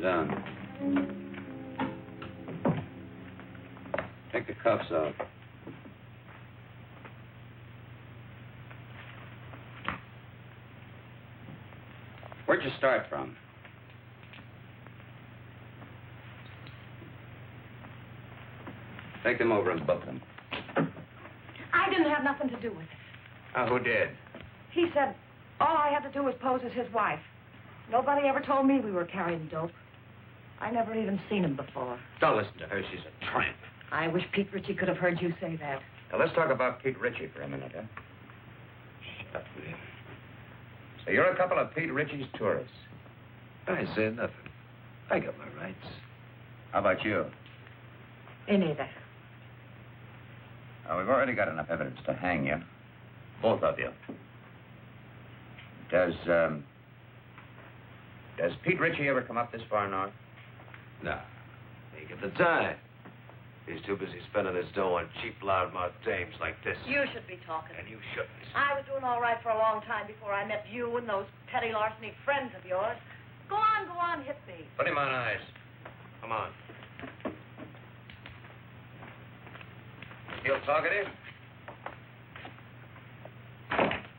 Sit down. Take the cuffs off. Where'd you start from? Take them over and book them. I didn't have nothing to do with it. Who did? He said all I had to do was pose as his wife. Nobody ever told me we were carrying dope. I never even seen him before. Don't listen to her. She's a tramp. I wish Pete Ritchie could have heard you say that. Now, let's talk about Pete Ritchie for a minute, huh? Shut up, will you? So you're a couple of Pete Ritchie's tourists. I said nothing. I got my rights. How about you? Me neither. We've already got enough evidence to hang you. Both of you. Does Pete Ritchie ever come up this far north? No. Ain't got the time. He's too busy spending his dough on cheap, loudmouth dames like this. You should be talking. And you shouldn't. I was doing all right for a long time before I met you and those petty larceny friends of yours. Go on, hit me. Put him on ice. Come on. Feel talkative?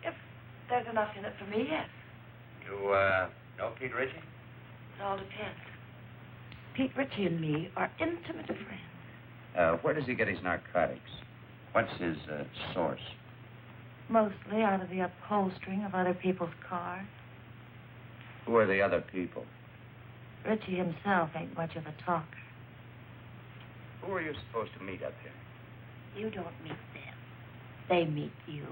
If there's enough in it for me, yes. You, know Pete Ritchie? It all depends. Pete Ritchie and me are intimate friends. Where does he get his narcotics? What's his, source? Mostly out of the upholstering of other people's cars. Who are the other people? Ritchie himself ain't much of a talker. Who are you supposed to meet up here? You don't meet them. They meet you.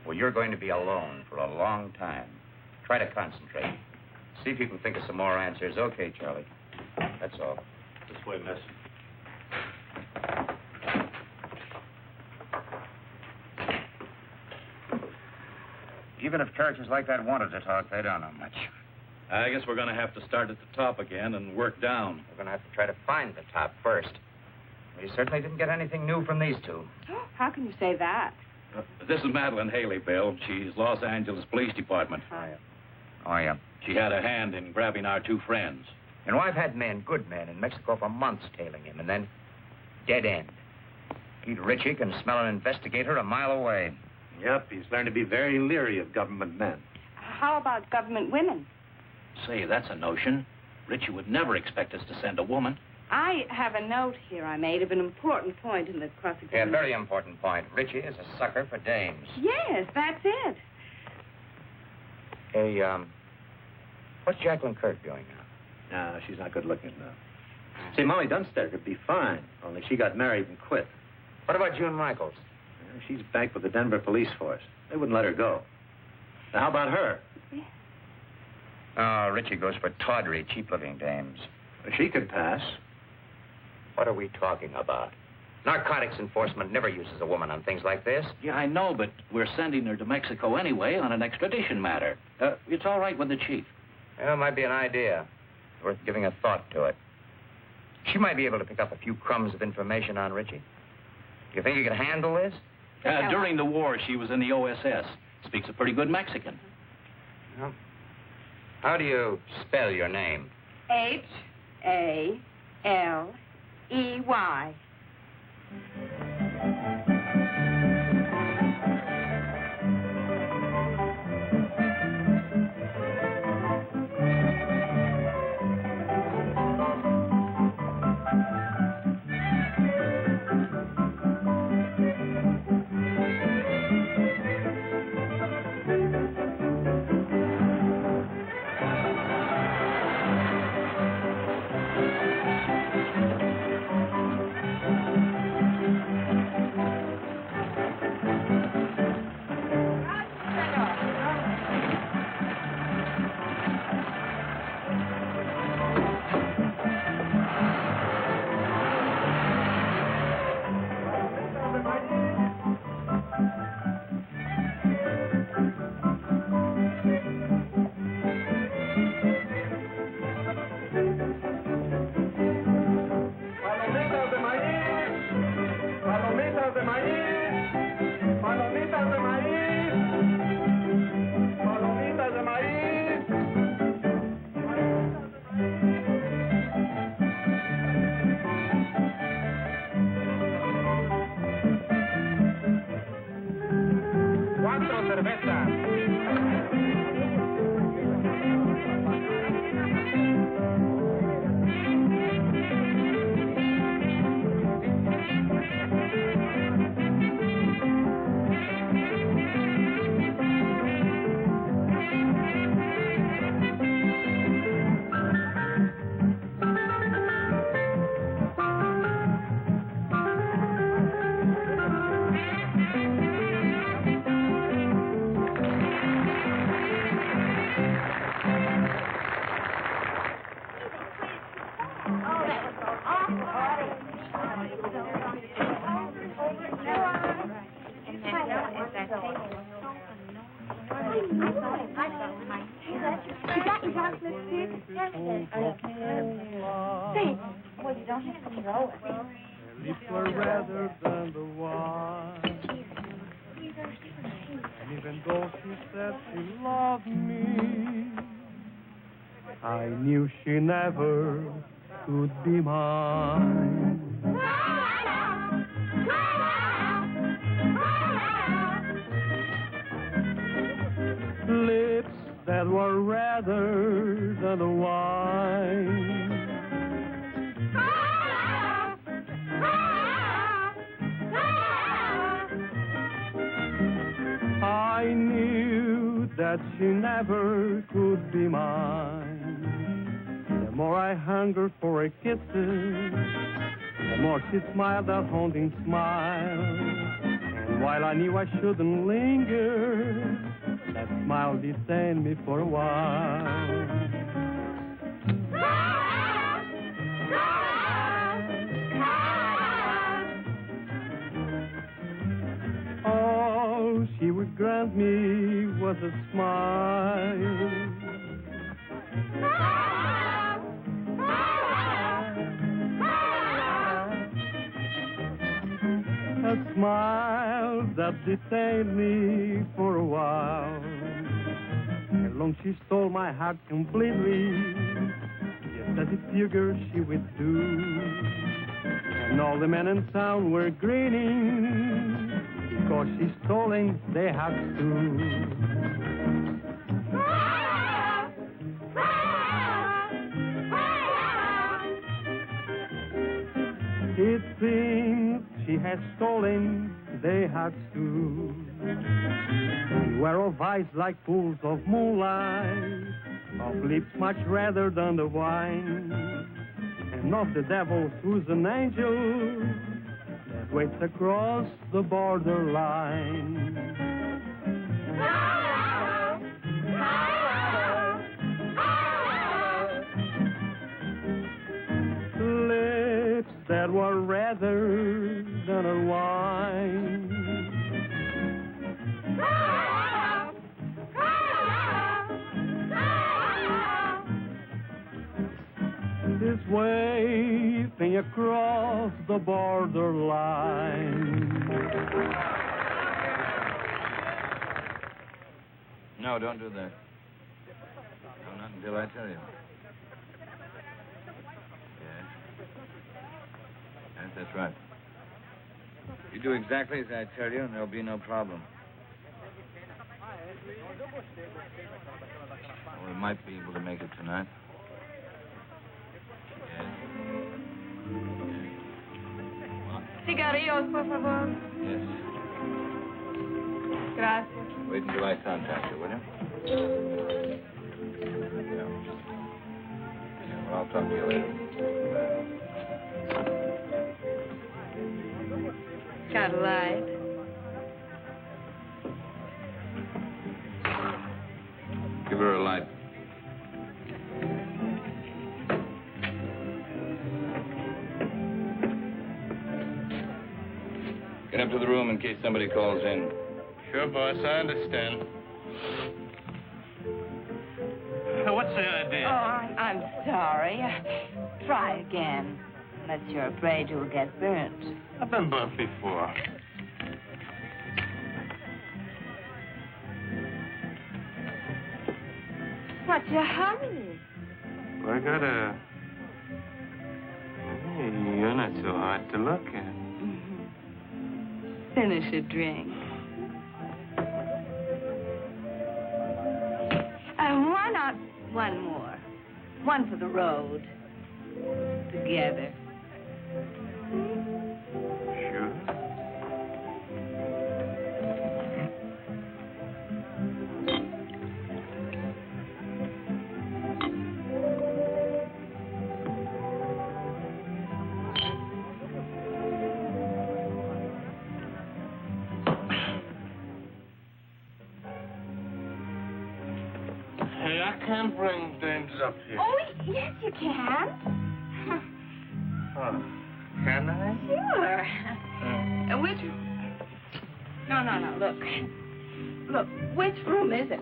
Well, you're going to be alone for a long time. Try to concentrate. See if you can think of some more answers. Okay, Charlie. That's all. This way, miss. Even if characters like that wanted to talk, they don't know much. I guess we're going to have to start at the top again and work down. We're going to have to try to find the top first. We certainly didn't get anything new from these two. Oh, how can you say that? This is Madeline Haley, Bill. She's Los Angeles Police Department. Oh, yeah. She had a hand in grabbing our two friends. You know, I've had men, good men, in Mexico for months tailing him, and then dead end. Pete Ritchie can smell an investigator a mile away. Yep, he's learned to be very leery of government men. How about government women? Say, that's a notion. Ritchie would never expect us to send a woman. I have a note here I made of an important point in the Yeah, cross-examination. very important point. Ritchie is a sucker for dames. Yes, that's it. Hey, what's Jacqueline Kirk doing now? No, she's not good looking now. See, Molly Dunster could be fine, only she got married and quit. What about June Michaels? She's back with the Denver police force. They wouldn't let her go. Now, how about her? Oh, Ritchie goes for tawdry, cheap-looking dames. She could pass. What are we talking about? Narcotics enforcement never uses a woman on things like this. Yeah, I know, but we're sending her to Mexico anyway on an extradition matter. It's all right with the chief. Well, it might be an idea. Worth giving a thought to it. She might be able to pick up a few crumbs of information on Ritchie. Do you think you could handle this? During the war, she was in the OSS. Speaks a pretty good Mexican. Well, how do you spell your name? Haley. chocolate stick? Say, well, you don't have to throw it. Lips were redder than the wine. And even though she said she loved me, I knew she never could be mine. Lips that were redder than the wine. I knew that she never could be mine. The more I hungered for her kisses, the more she smiled that haunting smile. And while I knew I shouldn't linger, that smile detained me for a while. All she would grant me was a smile. A smile that detained me for a while. And long she stole my heart completely, just as it figured she would do. And all the men in town were grinning, because she's stolen their hearts too. It seems she has stolen their hearts too. Beware of eyes like pools of moonlight, of lips much redder than the wine, and of the devil who's an angel that waits across the borderline. Lips that were redder than a wine. This waving across the borderline. No, don't do that. No, not until I tell you. Yes. Yes, that's right. You do exactly as I tell you, and there'll be no problem. Well, we might be able to make it tonight. Cigarrillos, por favor. Yes. Gracias. Wait until I contact you, will you? Yeah. Well, I'll talk to you later. Got a light? Give her a light. Get up to the room in case somebody calls in. Sure, boss, I understand. What's the idea? Oh, I'm sorry. Try again. Unless you're afraid you'll get burnt. I've been burnt before. What's your hurry? Well, I got a... Hey, you're not so hard to look at. Finish a drink. Why not one more? One for the road. Together. Sure. Hey, I can't bring dames up here. Oh, yes, you can. Oh, can I? Sure. Which... No, look. Look, which room is it?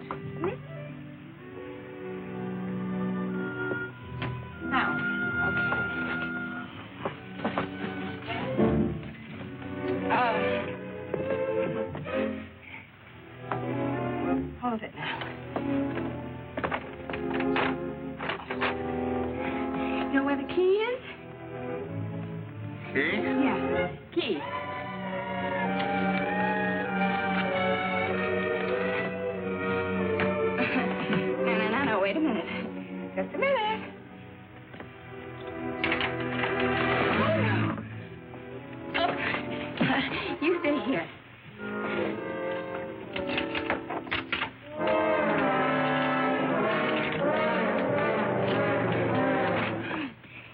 key is? Key? Yeah, key. No, wait a minute. Just a minute. Oh, you stay here.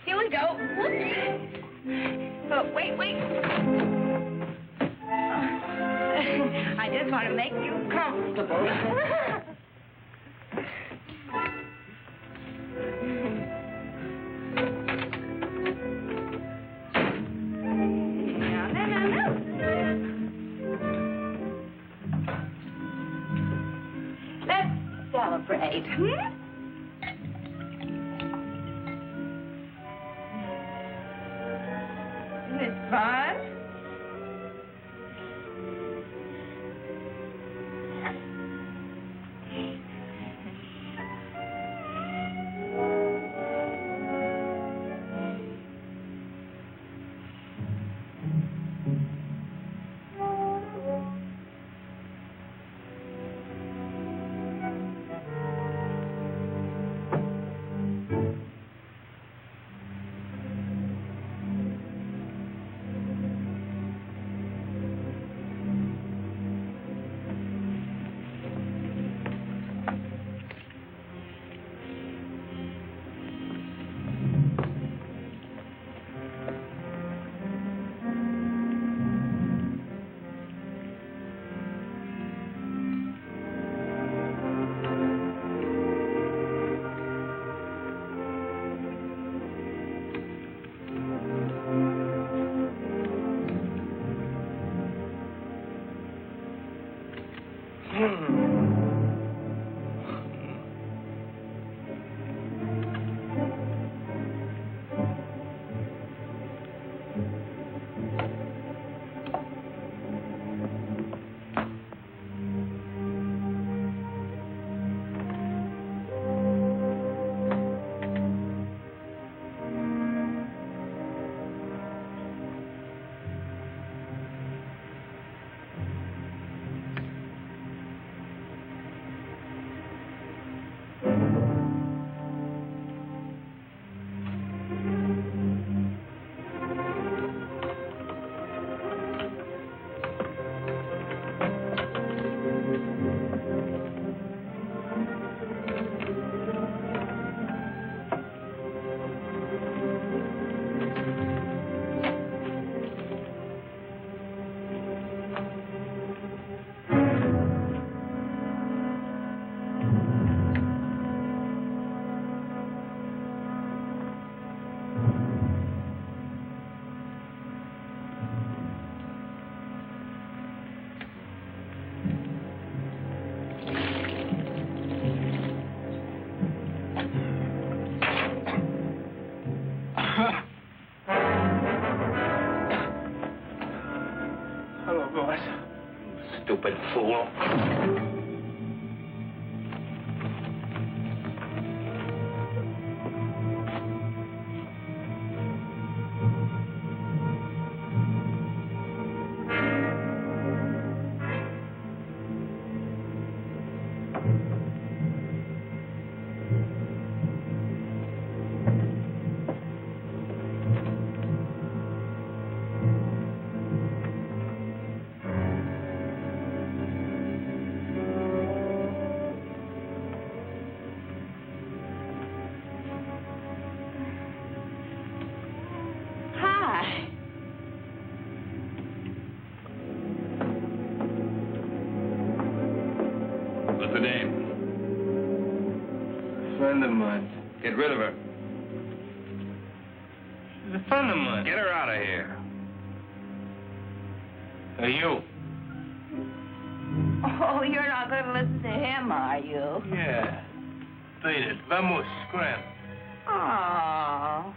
Here we go. Whoops. Oh, wait. I just want to make you comfortable. Let's celebrate, Isn't it fun? Hello, boys. Stupid fool. Hi. What's the name? Friend of mine. Get rid of her. She's a friend of mine. Get her out of here. Hey, you. Oh, you're not going to listen to him, are you? Yeah. Beat it. Vamos, scram. Oh.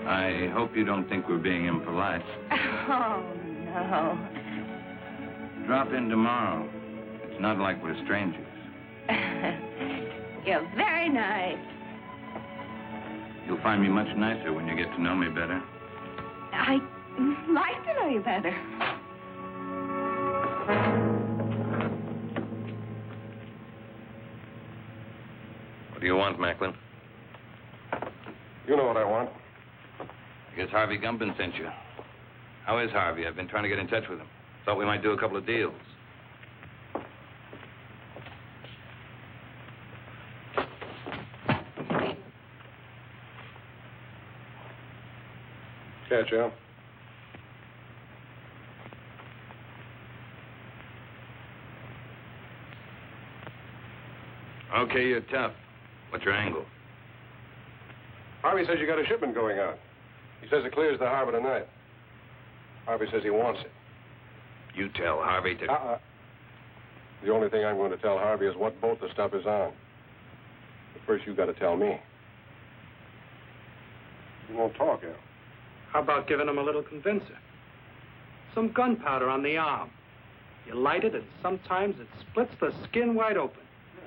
I hope you don't think we're being impolite. Oh, no. Drop in tomorrow. It's not like we're strangers. You're very nice. You'll find me much nicer when you get to know me better. I'd like to know you better. What do you want, Macklin? You know what I want. I guess Harvey Gumpin sent you. How is Harvey? I've been trying to get in touch with him. Thought we might do a couple of deals. Catch you. Okay, you're tough. What's your angle? Harvey says you got a shipment going out. He says it clears the harbor tonight. Harvey says he wants it. You tell Harvey to... The only thing I'm going to tell Harvey is what boat the stuff is on. But first, you got to tell me. You won't talk, Al. How about giving him a little convincer? Some gunpowder on the arm. You light it, and sometimes it splits the skin wide open.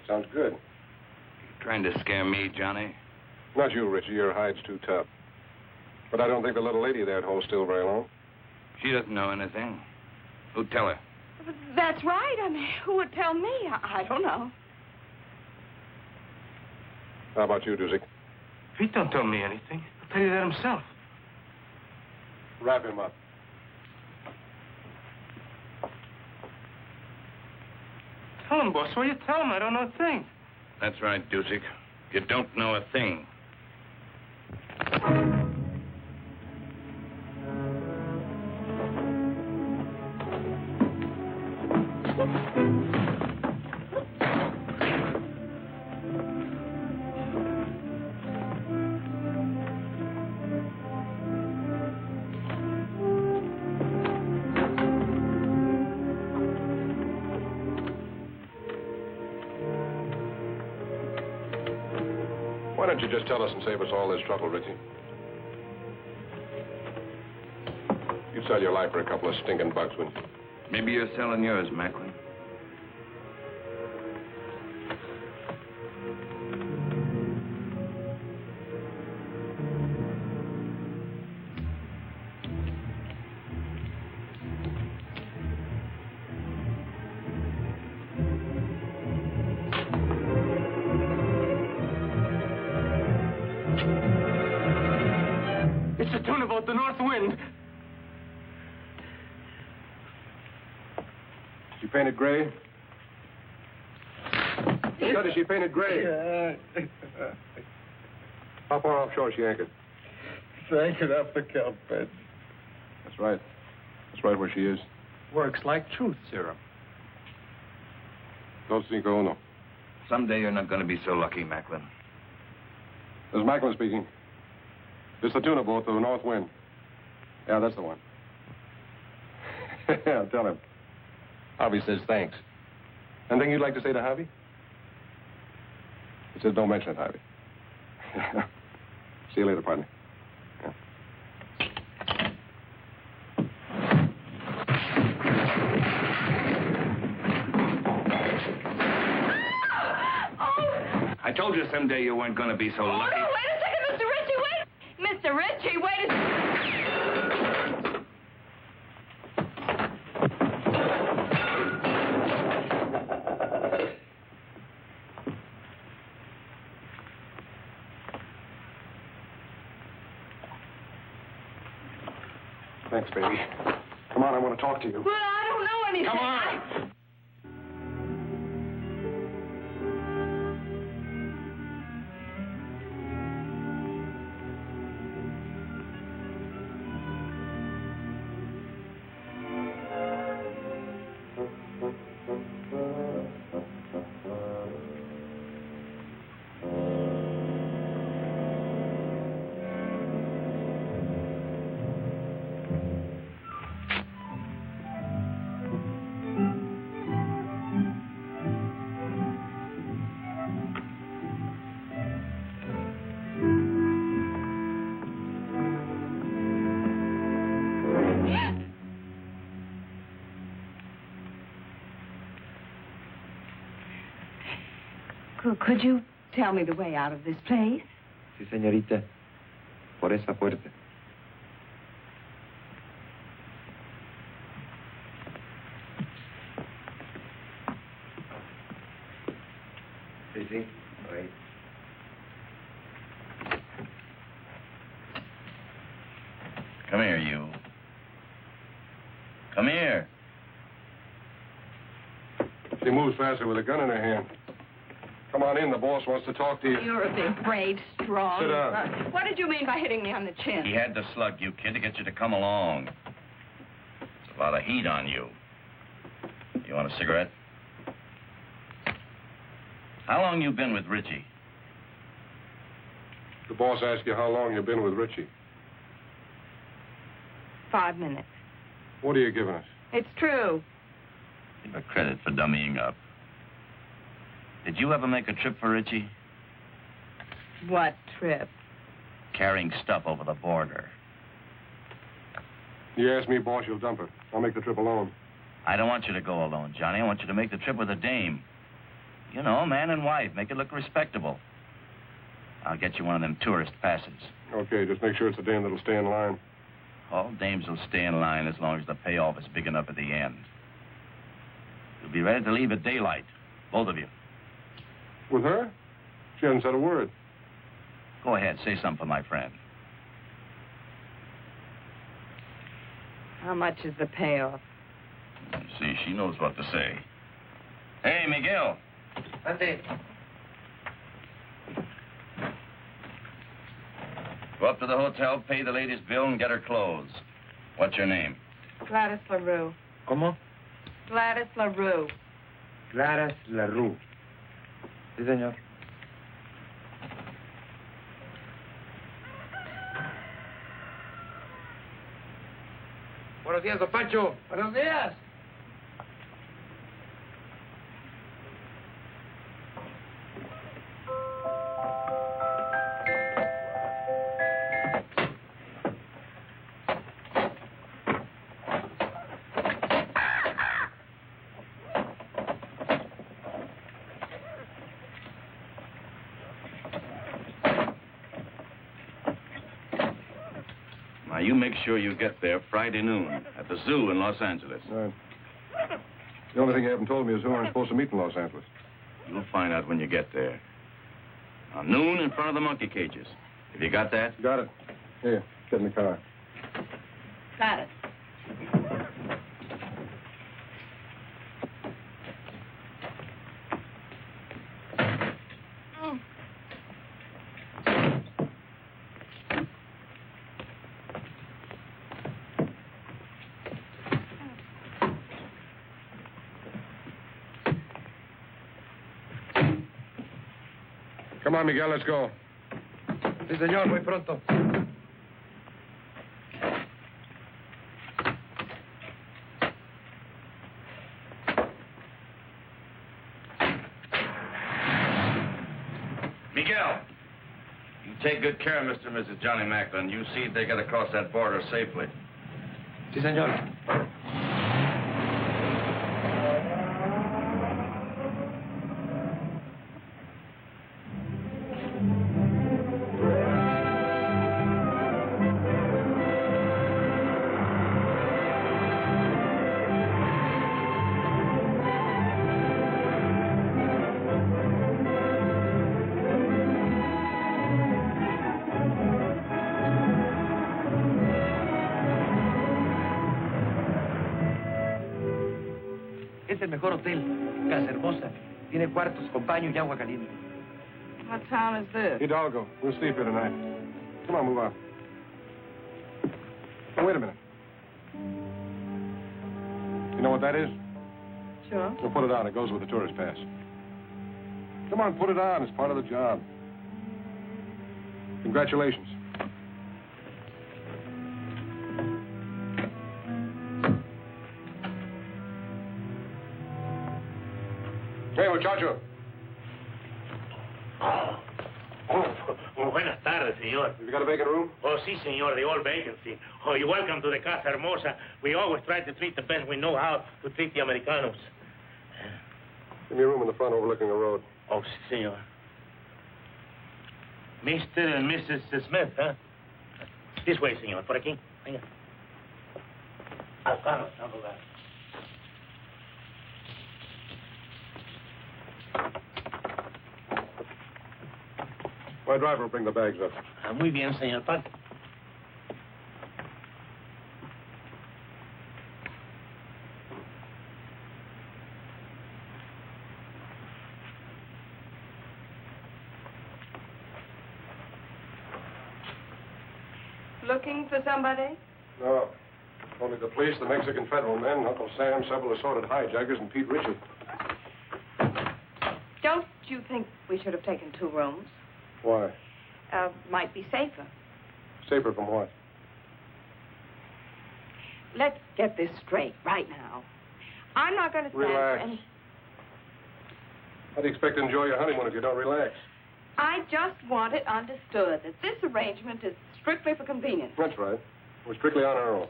Sounds good. Trying to scare me, Johnny? Not you, Richie. Your hide's too tough. But I don't think the little lady there'd hold still very long. She doesn't know anything. Who'd tell her? That's right. I mean, who would tell me? I don't know. How about you, Doozy? Pete don't tell me anything. He'll tell you that himself. Wrap him up. Tell him, boss. What you tell him? I don't know a thing. That's right, Dusick. You don't know a thing. Why don't you just tell us and save us all this trouble, Richie? You'd sell your life for a couple of stinking bucks, wouldn't you? Maybe you're selling yours, Macklin. It's a tuna boat, the North Wind. She painted gray? Scotty, she painted gray. How far offshore is she anchored? Anchored off the kelp bed. That's right. That's right where she is. Works like truth serum. Dos cinco uno. Someday you're not going to be so lucky, Macklin. This is Macklin speaking. This is the tuna boat, the North Wind. Yeah, that's the one. Yeah, tell him. Harvey says thanks. Anything you'd like to say to Harvey? He says don't mention it, Harvey. See you later, partner. Yeah. I told you someday you weren't going to be so lucky. Oh, no, wait a second, Mr. Ritchie, wait! Mr. Ritchie, wait a second. Thanks, baby. Come on, I want to talk to you. Well, I don't know anything. Come on! Could you tell me the way out of this place? Sí, señorita. Por esa puerta. Sí, sí. Por ahí. Come here, you. Come here. She moves faster with a gun in her hand. Come on in. The boss wants to talk to you. You're a big, brave, strong... Sit down. What did you mean by hitting me on the chin? He had to slug you, kid, to get you to come along. There's a lot of heat on you. You want a cigarette? How long you been with Richie? The boss asked you how long you've been with Richie. 5 minutes. What are you giving us? It's true. Give her credit for dummying up. Did you ever make a trip for Richie? What trip? Carrying stuff over the border. You ask me, boss, you'll dump it. I'll make the trip alone. I don't want you to go alone, Johnny. I want you to make the trip with a dame. You know, man and wife. Make it look respectable. I'll get you one of them tourist passes. Okay, just make sure it's a dame that'll stay in line. All dames will stay in line as long as the payoff is big enough at the end. You'll be ready to leave at daylight, both of you. With her? She hasn't said a word. Go ahead, say something for my friend. How much is the payoff? See, she knows what to say. Hey, Miguel. Ante. Go up to the hotel, pay the lady's bill, and get her clothes. What's your name? Gladys LaRue. ¿Cómo? Gladys LaRue. Gladys LaRue. Sí, señor. Buenos días, don Pancho. Buenos días. Now, you make sure you get there Friday noon at the zoo in Los Angeles. Right. The only thing you haven't told me is who I'm supposed to meet in Los Angeles. You'll find out when you get there. Now, noon in front of the monkey cages. Have you got that? Got it. Here, get in the car. Gladys. Come on, Miguel, let's go. Sí, señor, muy pronto. Miguel, you take good care of Mr. and Mrs. Johnny Macklin. You see they get across that border safely. Sí, señor. Es el mejor hotel. Casa hermosa. Tiene cuartos con baño y agua caliente. What town is this? Hidalgo. We'll sleep here tonight. Come on, move on. Oh, wait a minute. You know what that is? Sure. We'll put it on. It goes with the tourist pass. Come on, put it on. It's part of the job. Congratulations. Hey, muchacho. Buenas tardes, señor. You got a vacant room? Oh, sí, señor, the old vacancy. Oh, you're welcome to the Casa Hermosa. We always try to treat the best we know how to treat the Americanos. Give me a room in the front overlooking the road. Oh, sí, señor. Mr. and Mrs. Smith, huh? This way, señor. Por aquí. Venga. Vamos, vamos, vamos. My driver will bring the bags up. Muy bien, señor. Pase. Looking for somebody? No. Only the police, the Mexican federal men, Uncle Sam, several assorted hijackers, and Pete Richard. Don't you think we should have taken 2 rooms? Why? Might be safer. Safer from what? Let's get this straight right now. I'm not going to stand Relax. for any... How do you expect to enjoy your honeymoon if you don't relax? I just want it understood that this arrangement is strictly for convenience. That's right. We're strictly on our own.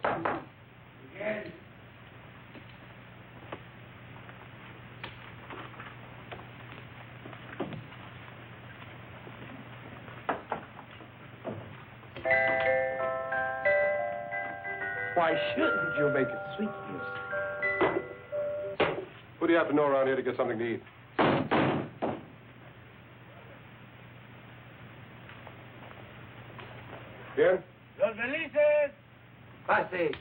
Why shouldn't you make it sweet music? Who do you have to know around here to get something to eat? Bien? Los felices. Pase.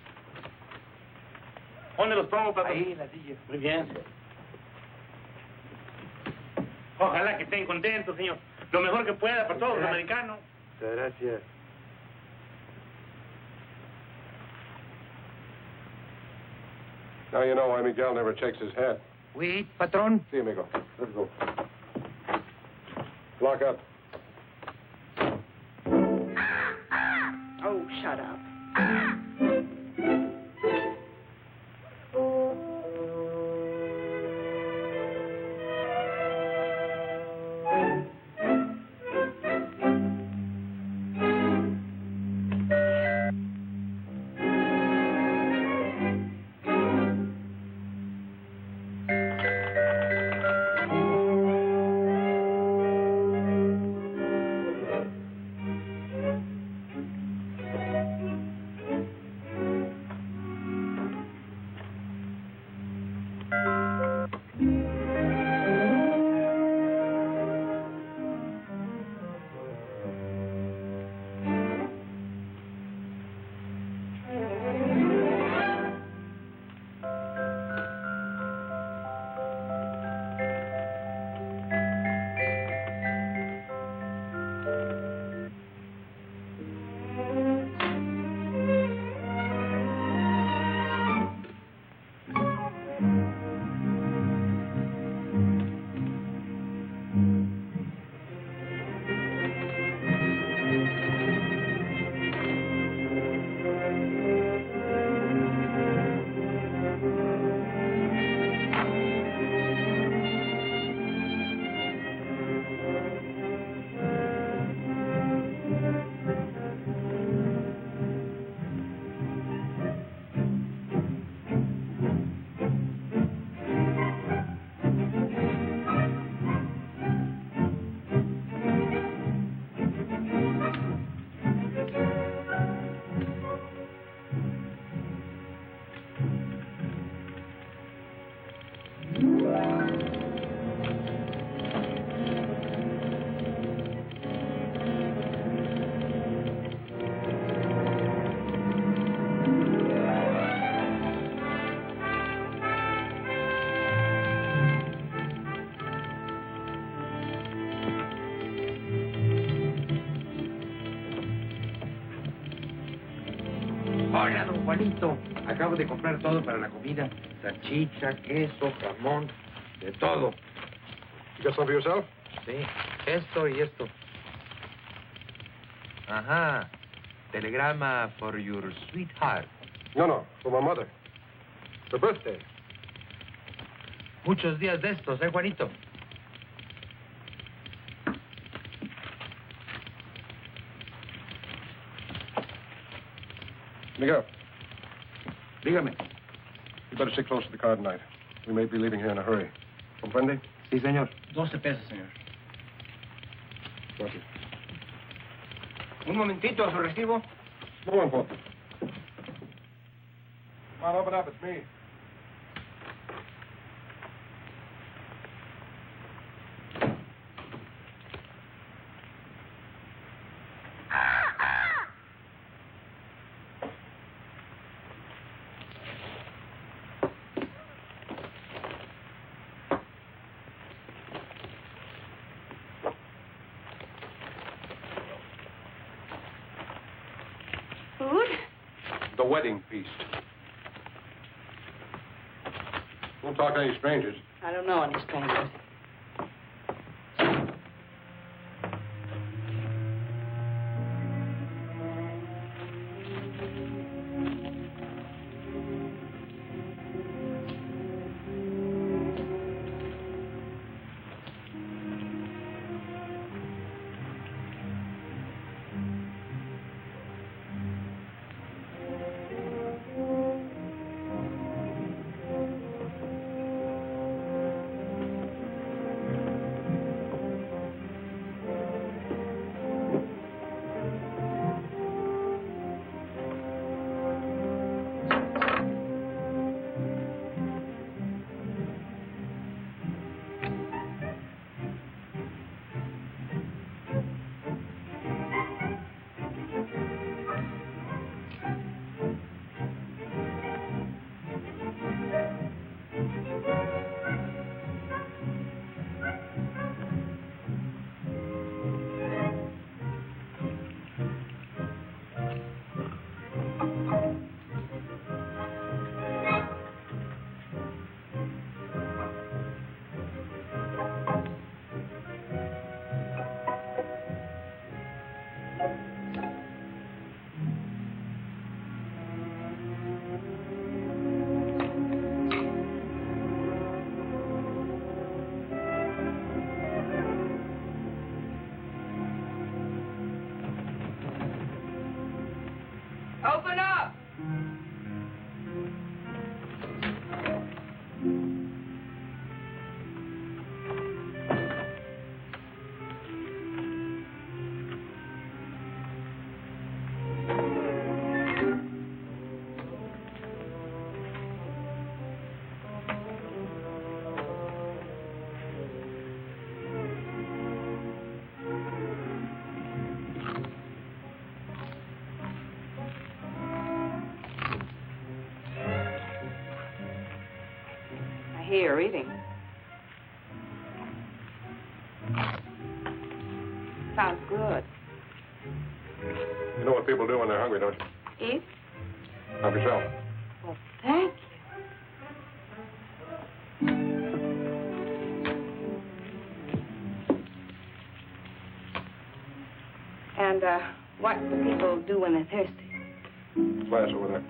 ¿Dónde los pongo, papá? Ahí, en la silla. Muy bien. Ojalá que estén contentos, señor. Lo mejor que pueda para todos los americanos. Muchas gracias. Now you know why Miguel never checks his hat. Oui, patron. See, amigo. Let's go. Lock up. Oh, shut up. Hola, don Juanito. Acabo de comprar todo para la comida. Salchicha, queso, jamón, de todo. You got some for yourself? Sí, esto y esto. Ajá. Telegrama for your sweetheart. No, for my mother. Her birthday. Muchos días de estos, Juanito? Miguel, Dígame. you better sit close to the car tonight. We may be leaving here in a hurry. Comprende? Sí, señor. 12 pesos, señor. Gracias. Un momentito, su recibo. No importa. Come on, open up. It's me. Food? The wedding feast. Don't talk to any strangers. I don't know any strangers. Open up! I hear you're eating. Sounds good. You know what people do when they're hungry, don't you? Eat? Help yourself. Well, thank you. And, what do people do when they're thirsty? Glass over there.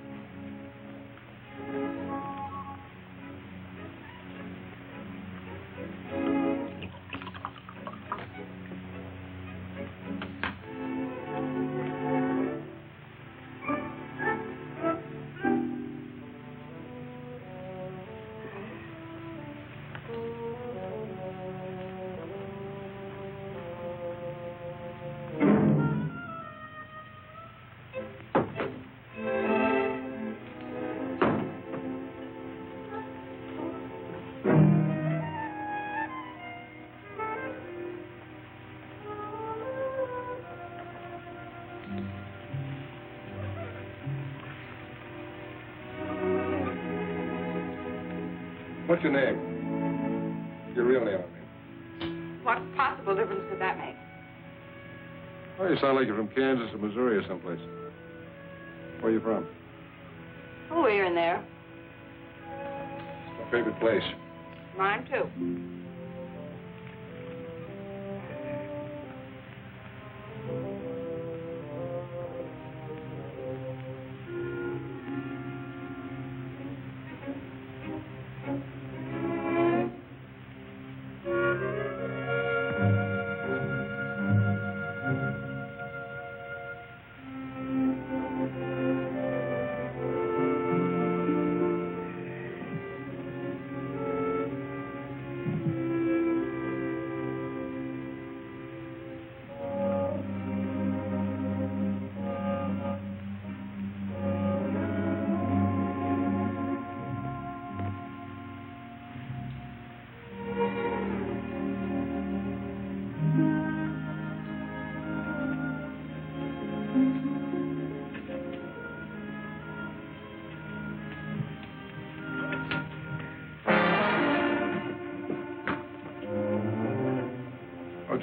What's your name? Your real name, I mean. What possible difference could that make? Oh, you sound like you're from Kansas or Missouri or someplace. Where are you from? Oh, here and there. My favorite place. Mine, too.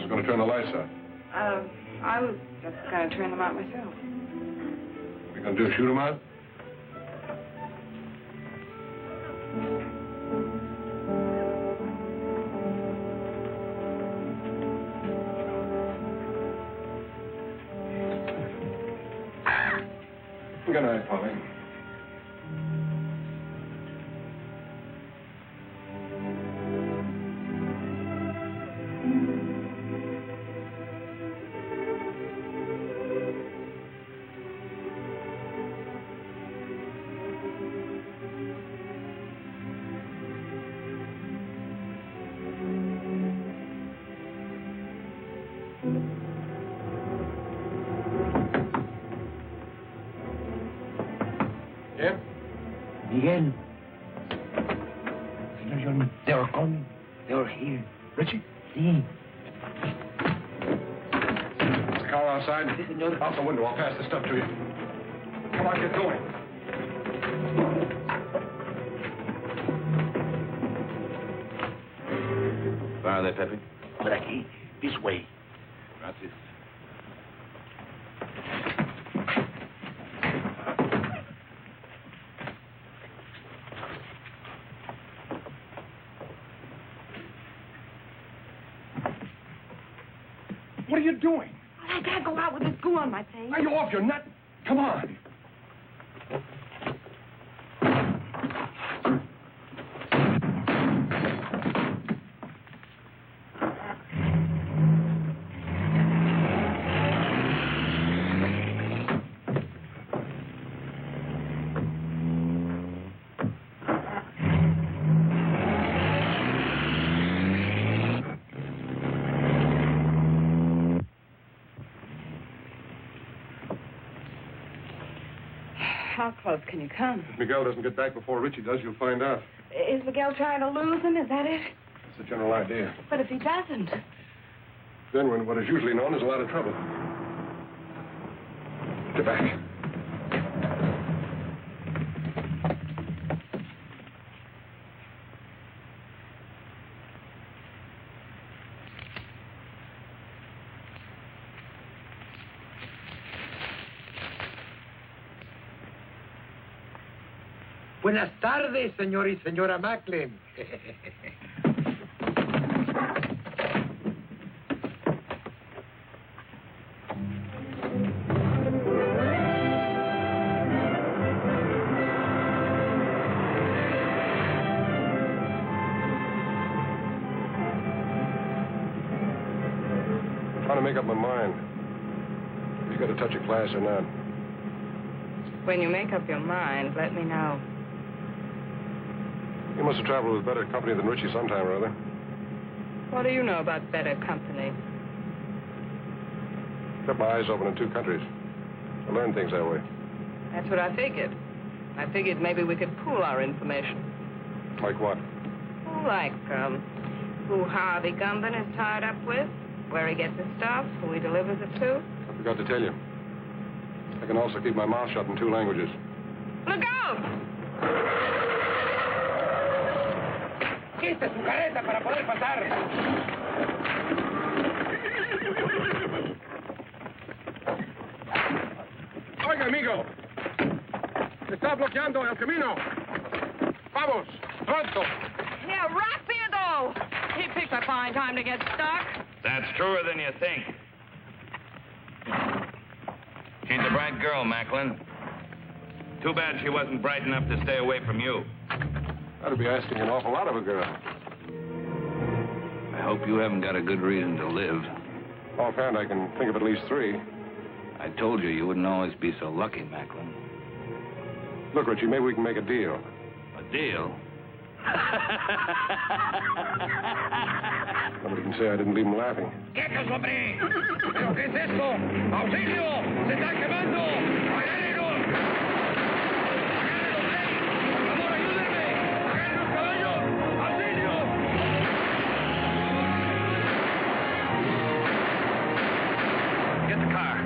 Who's going to turn the lights out? I was just going to turn them out myself. What are you going to do, shoot them out? Good night, Polly. Yeah? Miguel. Senor John, they were coming. They were here. Richie? See. The car outside? Si, senor. Out the window. I'll pass the stuff to you. Come on, get going. Where are they, Pepe? Por aquí. This way. Gracias. What are you doing? I can't go out with this goo on my face. Are you off your nut? Come on. How close can you come? If Miguel doesn't get back before Richie does, you'll find out. Is Miguel trying to lose him? Is that it? It's the general idea. But if he doesn't? Then when what is usually known as a lot of trouble. Get back. Buenas tardes, señor y señora Macklin. I'm trying to make up my mind. You got a touch of class or not? When you make up your mind, let me know. You must have traveled with better company than Richie sometime or other. What do you know about better company? Kept my eyes open in two countries. I learned things that way. That's what I figured. I figured maybe we could pool our information. Like what? Like, who Harvey Gumben is tied up with, where he gets his stuff, who he delivers it to. I forgot to tell you. I can also keep my mouth shut in two languages. Look out! ¡Quite su careta para poder pasar! Oiga, amigo. Está bloqueando el camino. Vamos, pronto. Yeah, rápido! He picked a fine time to get stuck. That's truer than you think. She's a bright girl, Macklin. Too bad she wasn't bright enough to stay away from you. That'd be asking an awful lot of a girl. I hope you haven't got a good reason to live. Offhand, I can think of at least three. I told you you wouldn't always be so lucky, Macklin. Look, Richie, maybe we can make a deal. A deal? Nobody can say I didn't leave him laughing. ¡Quietos, hombre! ¿Pero qué es esto? ¡Auxilio! ¡Se están quemando! ¡Agárrenlos! ¡Agárrenlos, hey! ¡Por favor, ayúdenme! ¡Agarren los caballos! ¡Auxilio! Get the car.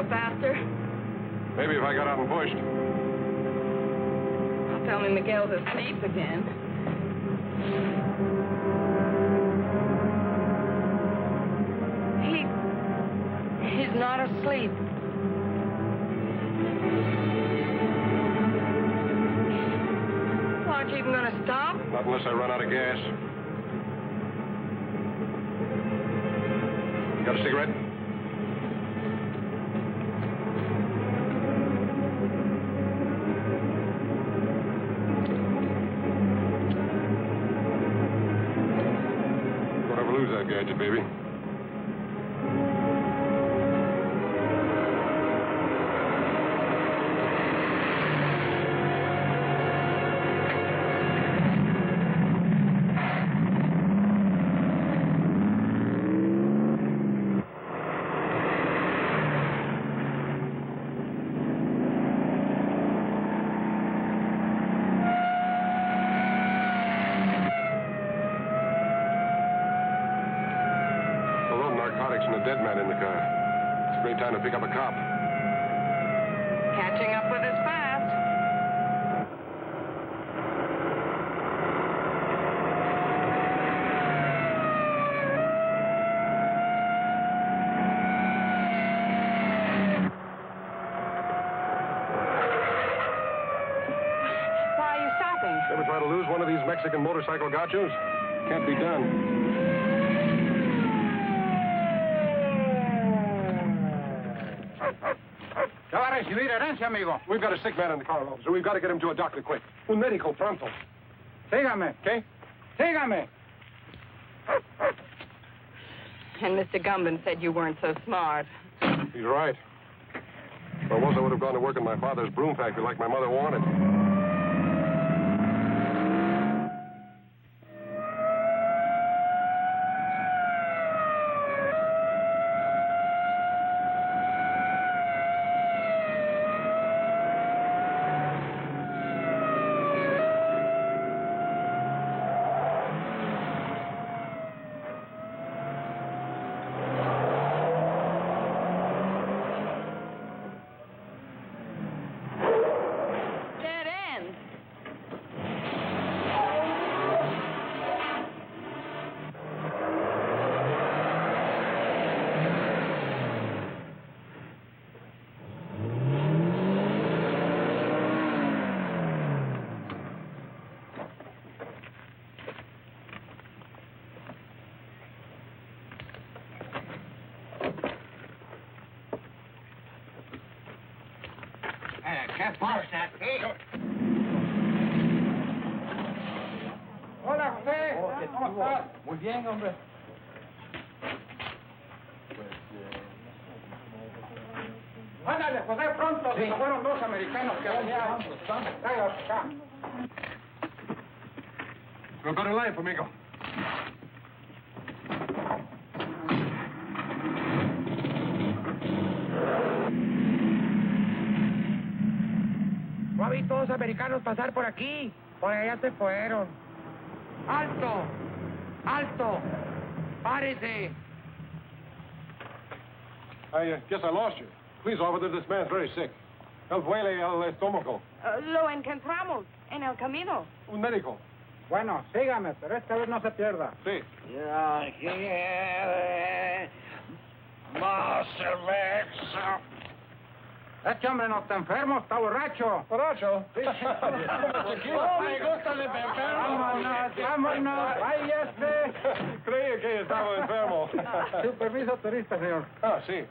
go faster? Maybe if I got out and pushed. Don't tell me Miguel's asleep again. He's not asleep. Aren't you even going to stop? Not unless I run out of gas. Got a cigarette? Don't ever lose that gadget, baby. And a dead man in the car. It's a great time to pick up a cop. Catching up with us fast. Why are you stopping? Ever try to lose one of these Mexican motorcycle gauchos? Can't be done. We've got a sick man in the car, officer. We've got to get him to a doctor quick. Un médico pronto. Sígame. Okay? Sígame. And Mr. Gumban said you weren't so smart. He's right. If I was, I would have gone to work in my father's broom factory like my mother wanted. ¿Qué pasa aquí? Hola, José. ¿Cómo estás? Muy bien, hombre. Ándale, José, pronto. Sí. Fueron dos americanos que venían. Tráigalos acá. We'll go to life, amigo. No vi todos americanos pasar por aquí. Por allá se fueron. ¡Alto! ¡Alto! ¡Párese! I guess I lost you. Please, officer, this man's very sick. Él duele el estómago. Lo encontramos en el camino. Un médico. Bueno, sígame, pero esta vez no se pierda. Sí. Ya quiere más cerveza. Este hombre no está enfermo, está borracho. ¿Borracho? Sí. Me gusta el enfermo. Vámonos, vámonos. Váyase. Creía que estaba enfermo. Su permiso turista, señor. Ah, sí.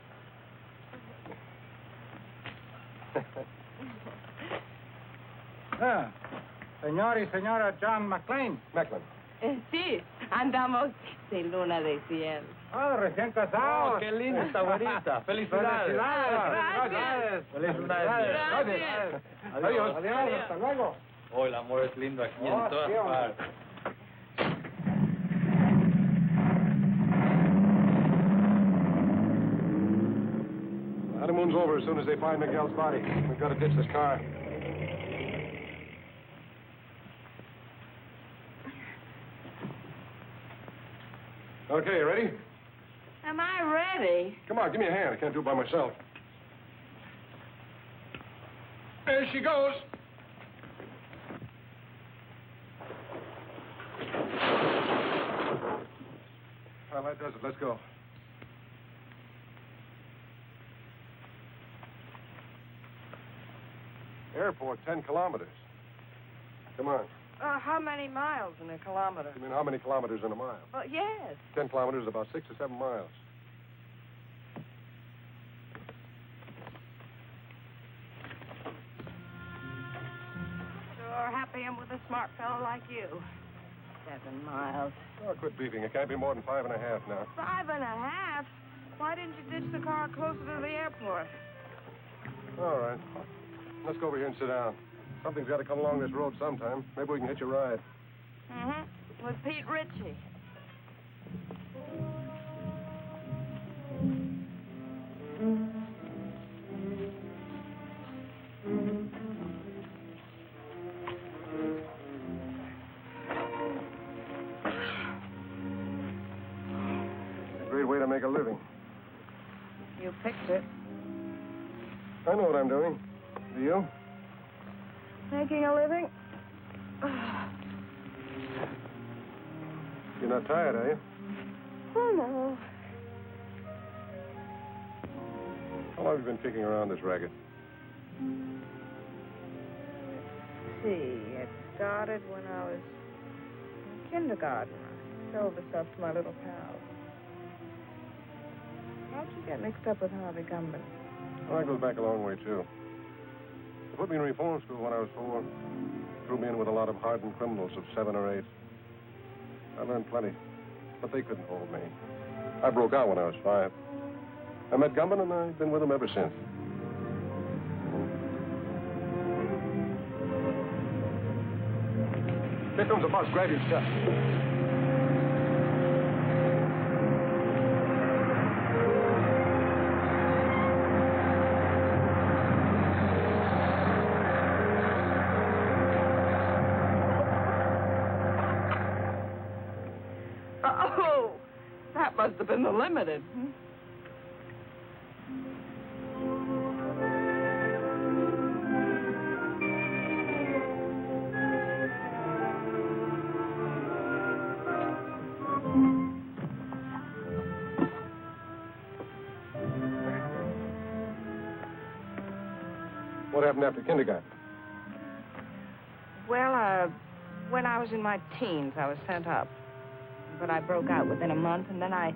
Señor y señora John McLean. Macklin. Sí, andamos de luna de cielo. Ah, recién casados. Oh, qué linda esta güerita. Felicidades. Felicidades. Felicidades. Gracias. Adiós. Adiós. Hasta luego. Oh, el amor es lindo aquí en todas sí, hombre. partes. The honeymoon's over as soon as they find Miguel's body. We've got to ditch this car. Okay, you ready? Am I ready? Come on, give me a hand. I can't do it by myself. There she goes. Well, that does it. Let's go. Airport, 10 kilometers. Come on. How many miles in a kilometer? You mean how many kilometers in a mile? Yes. 10 kilometers is about 6 or 7 miles. Sure happy I'm with a smart fellow like you. 7 miles. Oh, quit beefing. It can't be more than 5.5 now. 5.5? Why didn't you ditch the car closer to the airport? All right. Let's go over here and sit down. Something's got to come along this road sometime. Maybe we can hitch a ride. Mm-hmm. With Pete Ritchie. It's a great way to make a living. You picked it. I know what I'm doing. Do you? Making a living? You're not tired, are you? Oh, no. How long have you been kicking around this racket? Let's see. It started when I was in kindergarten. I sold the stuff to my little pals. How'd you get mixed up with Harvey Gumban? Well, that goes back a long way, too. They put me in reform school when I was 4. Threw me in with a lot of hardened criminals of 7 or 8. I learned plenty, but they couldn't hold me. I broke out when I was 5. I met Gumban, and I've been with him ever since. Here comes a bus. Grab your stuff. Oh, that must have been the limited. What happened after kindergarten? Well, when I was in my teens, I was sent up. But I broke out within a month, and then I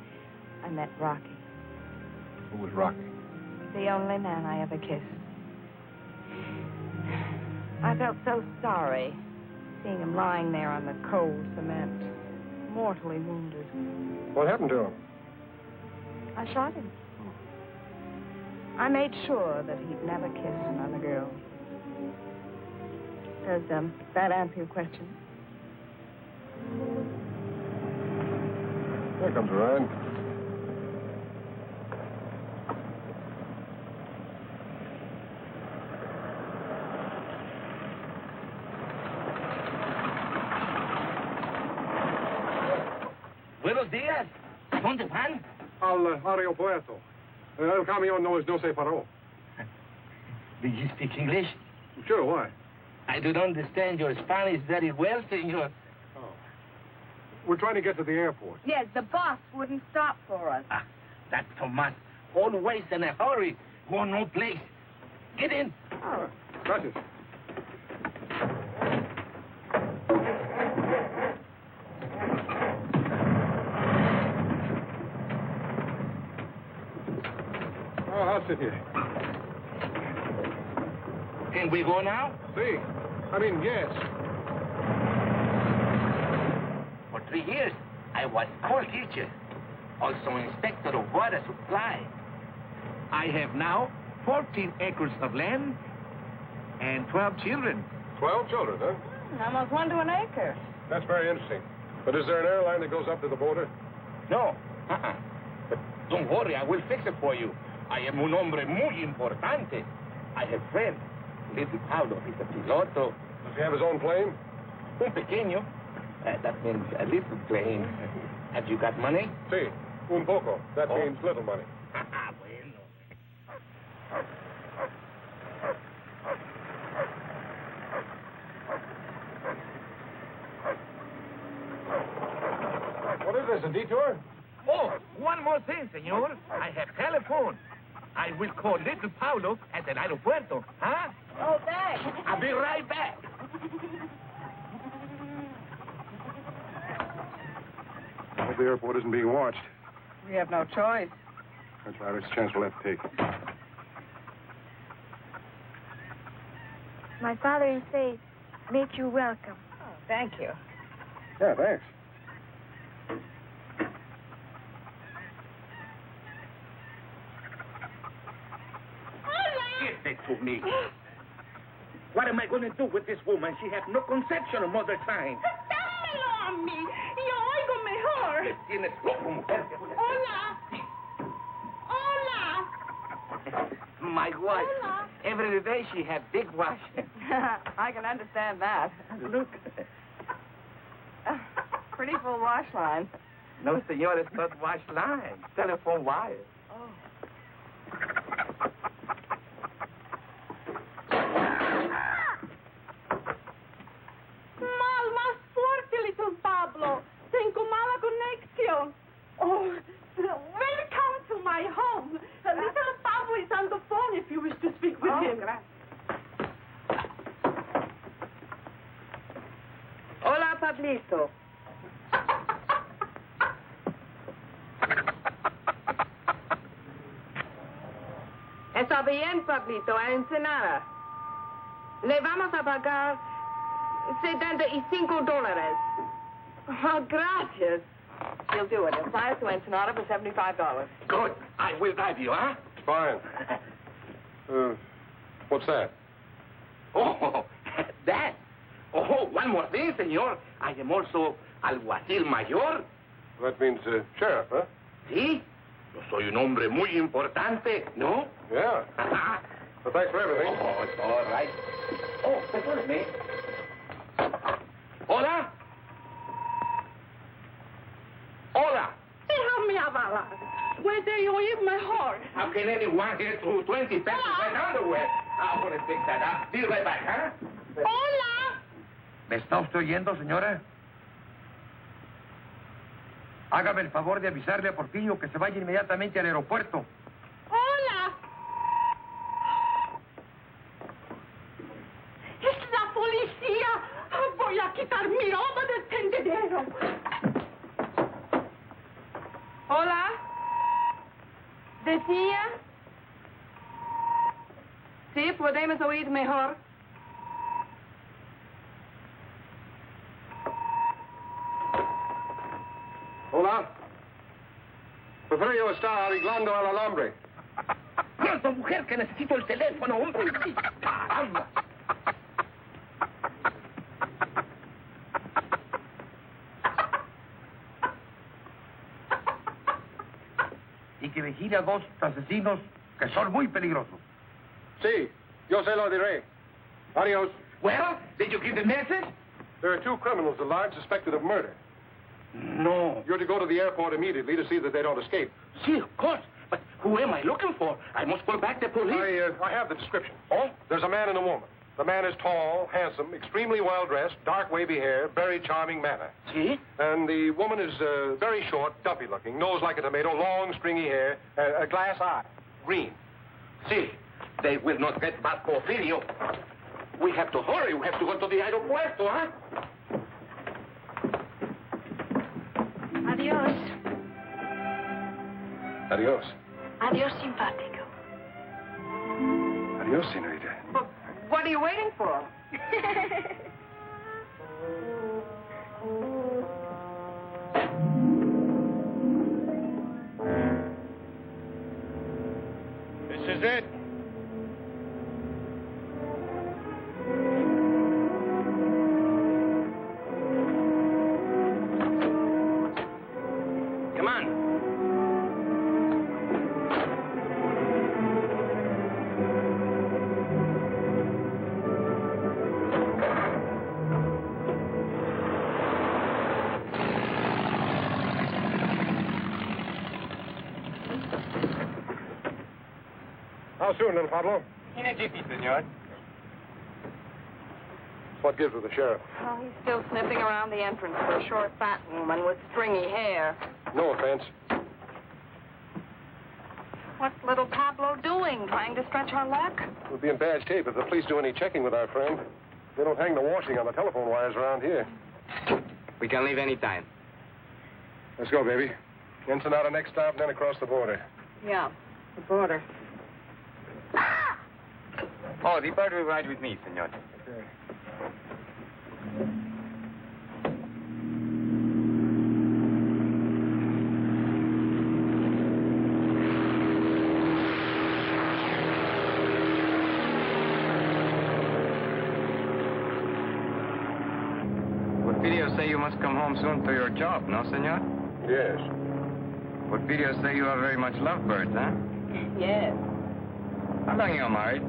met Rocky. Who was Rocky? The only man I ever kissed. I felt so sorry seeing him lying there on the cold cement, mortally wounded. What happened to him? I shot him. I made sure that he'd never kiss another girl. Does that answer your question? Here comes a ride. Buenos días. ¿Dónde van? Al aeropuerto. El camión no se paró. Do you speak English? Sure, why? I don't understand your Spanish very well, senor. Oh. We're trying to get to the airport. Yes, the bus wouldn't stop for us. Ah, that Tomas. Always in a hurry. Go no place. Get in. Oh. Gracias. Oh, I'll sit here. Can we go now? See. I mean, yes. For 3 years, I was school teacher, also inspector of water supply. I have now 14 acres of land and 12 children. 12 children, huh? Almost 1 to an acre. That's very interesting. But is there an airline that goes up to the border? No. But don't worry, I will fix it for you. I am un hombre muy importante. I have friends. Little Pablo is a piloto. Does he have his own plane? Un pequeño. That means a little plane. Have you got money? Sí, un poco. That means little money. Bueno. this, a detour? Oh, one more thing, senor. I have telephone. I will call little Paulo at the aeropuerto, huh? Oh, thanks. I'll be right back. I hope the airport isn't being watched. We have no choice. That's right. It's a chance we'll have to take. My father and safe make you welcome. Oh, thank you. Yeah, thanks. Give it to me. What am I going to do with this woman? She has no conception of mother time. Dámelo a mí. Yo oigo mejor. Me tienes loco, mujer. Hola. Hola. My wife. Hola. Every day she have big wash. I can understand that. Look. Pretty full wash line. No, senor, it's not wash line. Telephone wire. Mal, más fuerte, little Pablo. Tengo mala conexión. Oh, welcome to my home. Little Pablo is on the phone if you wish to speak with him. Hola, Pablito. Está bien, Pablito, a Ensenada. Le vamos a pagar $75. Oh, gracias. He'll do it. He'll fly us to Ensenada for $75. Good. I will drive you, huh? Fine. What's that? Oh, that. Oh, one more thing, senor. I am also alguacil mayor. That means sheriff, huh? Sí. Yo soy un hombre muy importante, ¿no? Yeah. Well, thanks for everything. Oh, it's all right. Oh, perdóneme. Hola. Hola. Déjame hablar. Puede oír mejor. How can anyone get through 20 pesos in underwear? I'm going to fix that up. Be right back, huh? Hola. ¿Me está usted oyendo, señora? Hágame el favor de avisarle a Porfirio que se vaya inmediatamente al aeropuerto. Hola. Es la policía. Voy a quitar mi ropa del tendedero. Hola. ¿Decía? Sí, podemos oír mejor. Hola. Porfirio está arreglando el alambre. ¡Pronto, mujer, que necesito el teléfono, hombre! ¡Caramba! Y que vigile a dos asesinos que son muy peligrosos. Sí, yo se lo diré. Adios. Well, did you give the message? There are two criminals alive suspected of murder. No. You're to go to the airport immediately to see that they don't escape. See, of course. But who am I looking for? I must call back the police. I have the description. Oh? There's a man and a woman. The man is tall, handsome, extremely well-dressed, dark wavy hair, very charming manner. See? And the woman is very short, dumpy-looking, nose like a tomato, long, stringy hair, a glass eye, green. See, they will not get back Porfirio. We have to hurry. We have to go to the aeropuerto, huh? Adiós. Adios. Adiós, simpático. Adios, senorita. But what are you waiting for? This is it. Come on. How soon, little Pablo? In a jiffy, senor. What gives with the sheriff? Oh, he's still sniffing around the entrance for a short, fat woman with stringy hair. No offense. What's little Pablo doing? Trying to stretch our luck? We'll be in bad shape if the police do any checking with our friend. They don't hang the washing on the telephone wires around here. We can leave any time. Let's go, baby. Ensenada next stop, then across the border. Yeah, the border. Oh, the bird will ride with me, senor. Okay. What videos say you must come home soon to your job, no, senor? Yes. What videos say you are very much lovebirds, huh? Yes. How long you are married?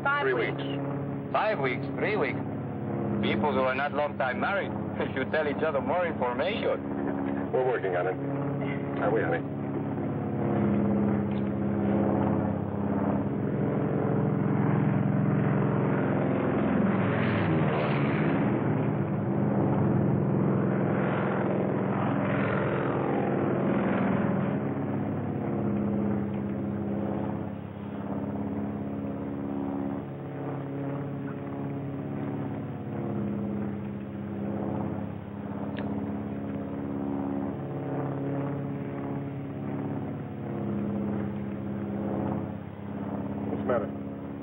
5 weeks. 5 weeks, 3 weeks. People who are not long time married should tell each other more information. We're working on it. Are we, honey?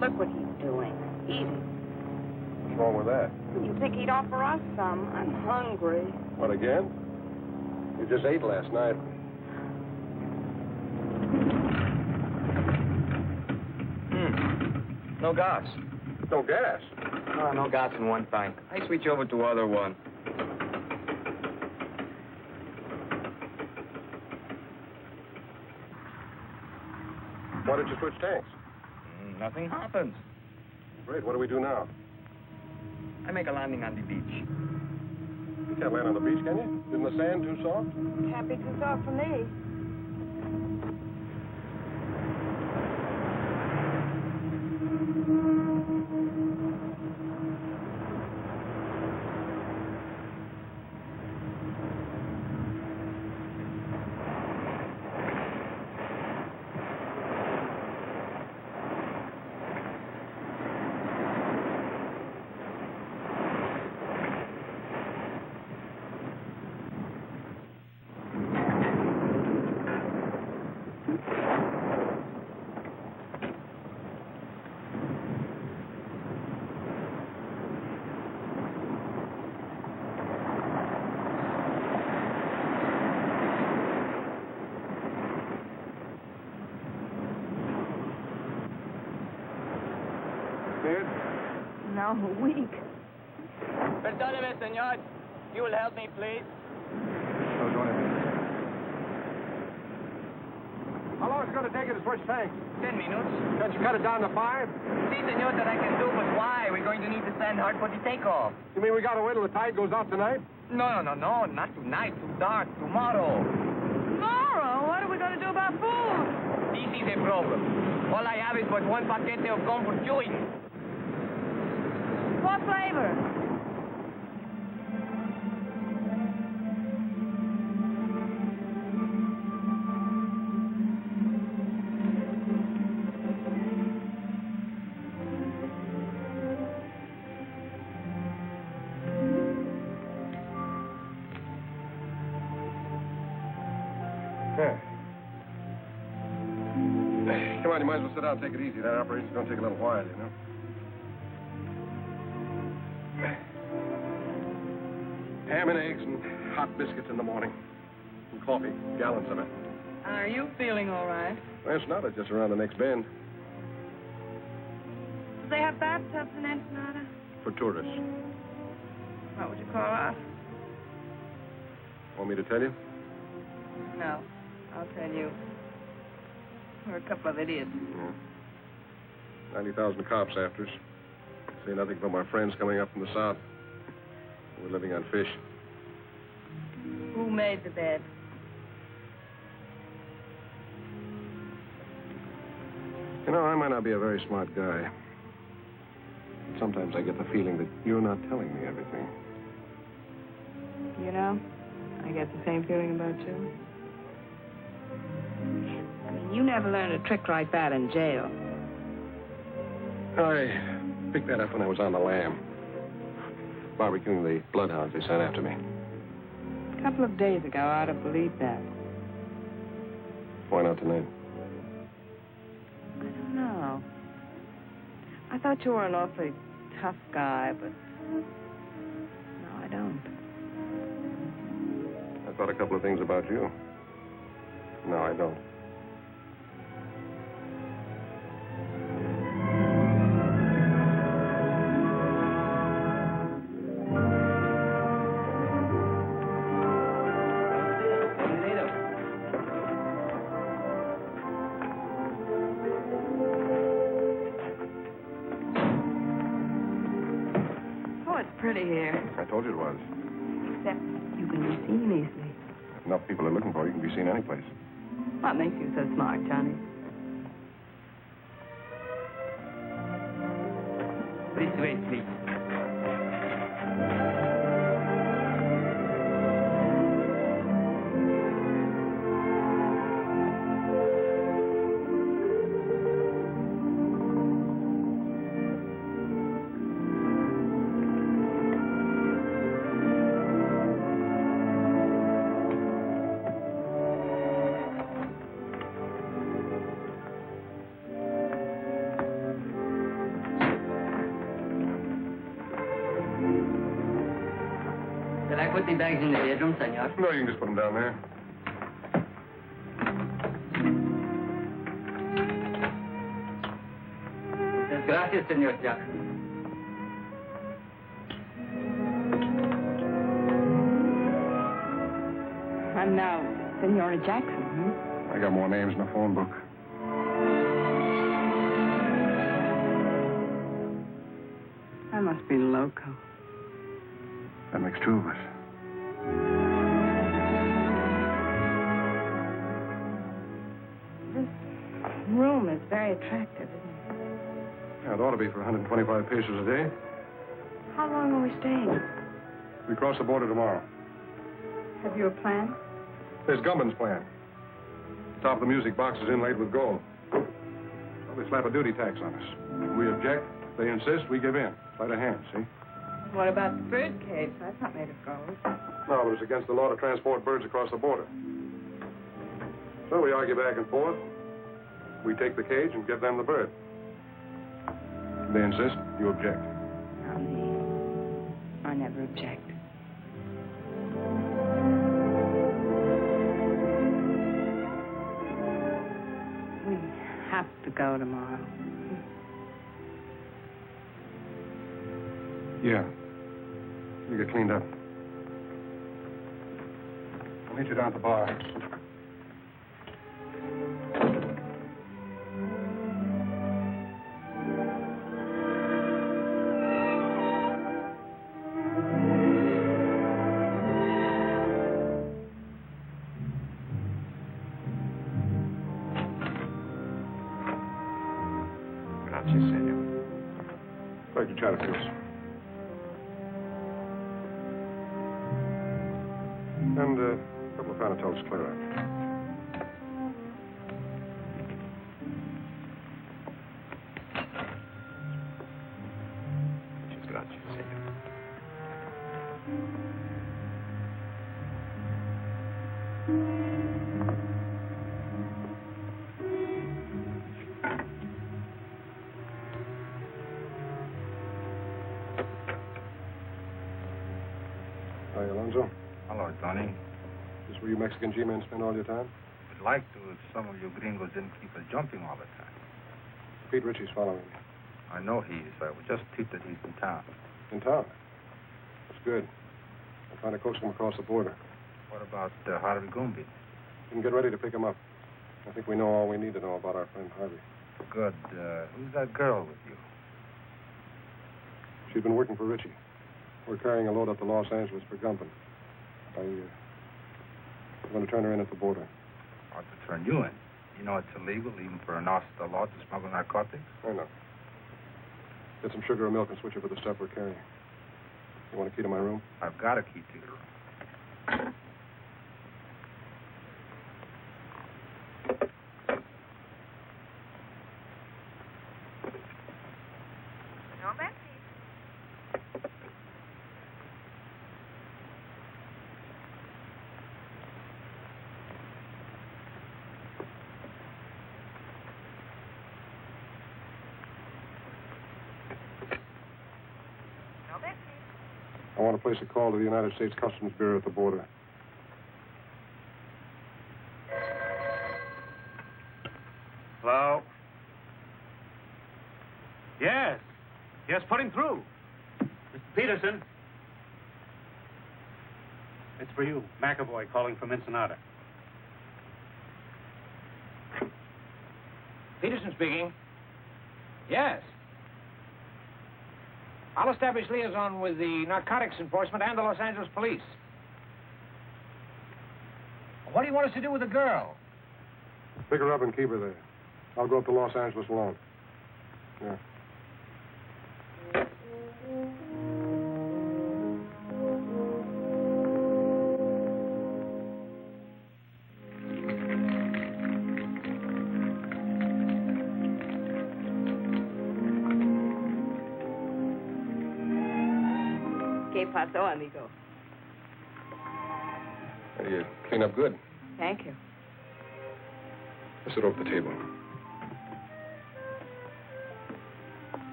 Look what he's doing. Eating. What's wrong with that? You think he'd offer us some? I'm hungry. What, again? You just ate last night. No gas. No gas? Oh, no gas in one tank. I switch over to other one. Why did you switch tanks? Nothing happens. Great, what do we do now? I make a landing on the beach. You can't land on the beach, can you? Isn't the sand too soft? Can't be too soft for me. No, weak. Perdóneme, señor. You will help me, please. How long is it going to take you to switch tanks? 10 minutes. Can't you cut it down to 5? See, senor, that I can do, but why? We're going to need to stand hard for the takeoff. You mean we got to wait till the tide goes out tonight? No, not tonight. Too dark. Tomorrow. Tomorrow? What are we going to do about food? This is a problem. All I have is but one paquete of comfort chewing. What flavor? Come on, you might as well sit down and take it easy. That operation's going to take a little while, you know. Ham and eggs and hot biscuits in the morning. And coffee, gallons of it. Are you feeling all right? Well, it's not. It's just around the next bend. Do they have bathtubs in Ensenada? For tourists. What would you call us? Want me to tell you? No, I'll tell you. We're a couple of idiots. Yeah. 90,000 cops after us. Say nothing but my friends coming up from the south. We're living on fish. Who made the bed? You know, I might not be a very smart guy. sometimes I get the feeling that you're not telling me everything. You know, I get the same feeling about you. I mean, you never learned a trick like that in jail. I picked that up when I was on the lam. Barbecuing the bloodhounds they sent after me. A couple of days ago, I'd have believed that. Why not tonight? I don't know. I thought you were an awfully tough guy, but no, I don't. I thought a couple of things about you. No, I don't. Pretty here. I told you it was. Except you can be seen easily. If enough people are looking for you, you can be seen any place. What makes you so smart, Johnny? This way, please. The bags in the bedroom, senor. No, you can just put them down there. Muchas gracias, senor Jackson. I'm now Senora Jackson, I got more names in the phone book. I must be loco. That makes two of us. This room is very attractive, isn't it? Yeah, it ought to be for 125 pesos a day. How long are we staying? We cross the border tomorrow. Have you a plan? There's Gumman's plan. Top of the music box is inlaid with gold. So they slap a duty tax on us. We object. They insist. We give in. Sleight of hand, see? What about the bird cage? That's not made of gold. No, but it's against the law to transport birds across the border. So we argue back and forth. We take the cage and give them the bird. They insist. You object. I never object. We have to go tomorrow. Yeah. You get cleaned up. I'll meet you down at the bar. Gracias, senor. Like to chat a few. And a couple of Panatones clear out. Muchas gracias, senor. Hi, Alonzo. Hello, Tony. Is this where you Mexican G-men spend all your time? I'd like to if some of you gringos didn't keep us jumping all the time. Pete Ritchie's following me. I know he is. I was just tipped that he's in town. In town? That's good. I'm trying to coax him across the border. What about Harvey Gumby? You can get ready to pick him up. I think we know all we need to know about our friend Harvey. Good. Who's that girl with you? She's been working for Ritchie. We're carrying a load up to Los Angeles for Gumpen. I'm going to turn her in at the border. Or to turn you in? You know it's illegal, even for an hostile law, to smuggle narcotics? I know. Get some sugar or milk and switch it for the stuff we're carrying. You want a key to my room? I've got a key to your room. No, Betsy. No, Betsy. I want to place a call to the United States Customs Bureau at the border. Hello? Yes. Yes, put him through. Mr. Peterson. It's for you. McAvoy calling from Ensenada. Peterson speaking. Yes. I'll establish liaison with the narcotics enforcement and the Los Angeles police. What do you want us to do with the girl? Pick her up and keep her there. I'll go up to Los Angeles alone. Yeah. ¿Qué pasó, amigo? Hey, you clean up good. Thank you. Let's sit over the table.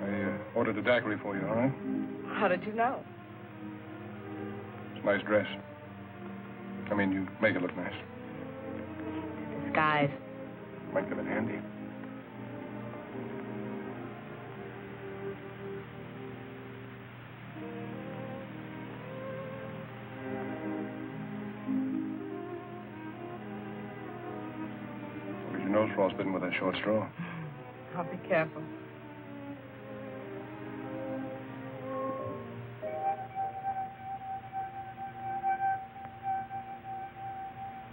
I ordered a daiquiri for you, all right? How did you know? It's a nice dress. I mean, you make it look nice. Disguise. Might come in handy. Your nose frostbitten with that short straw. I'll be careful.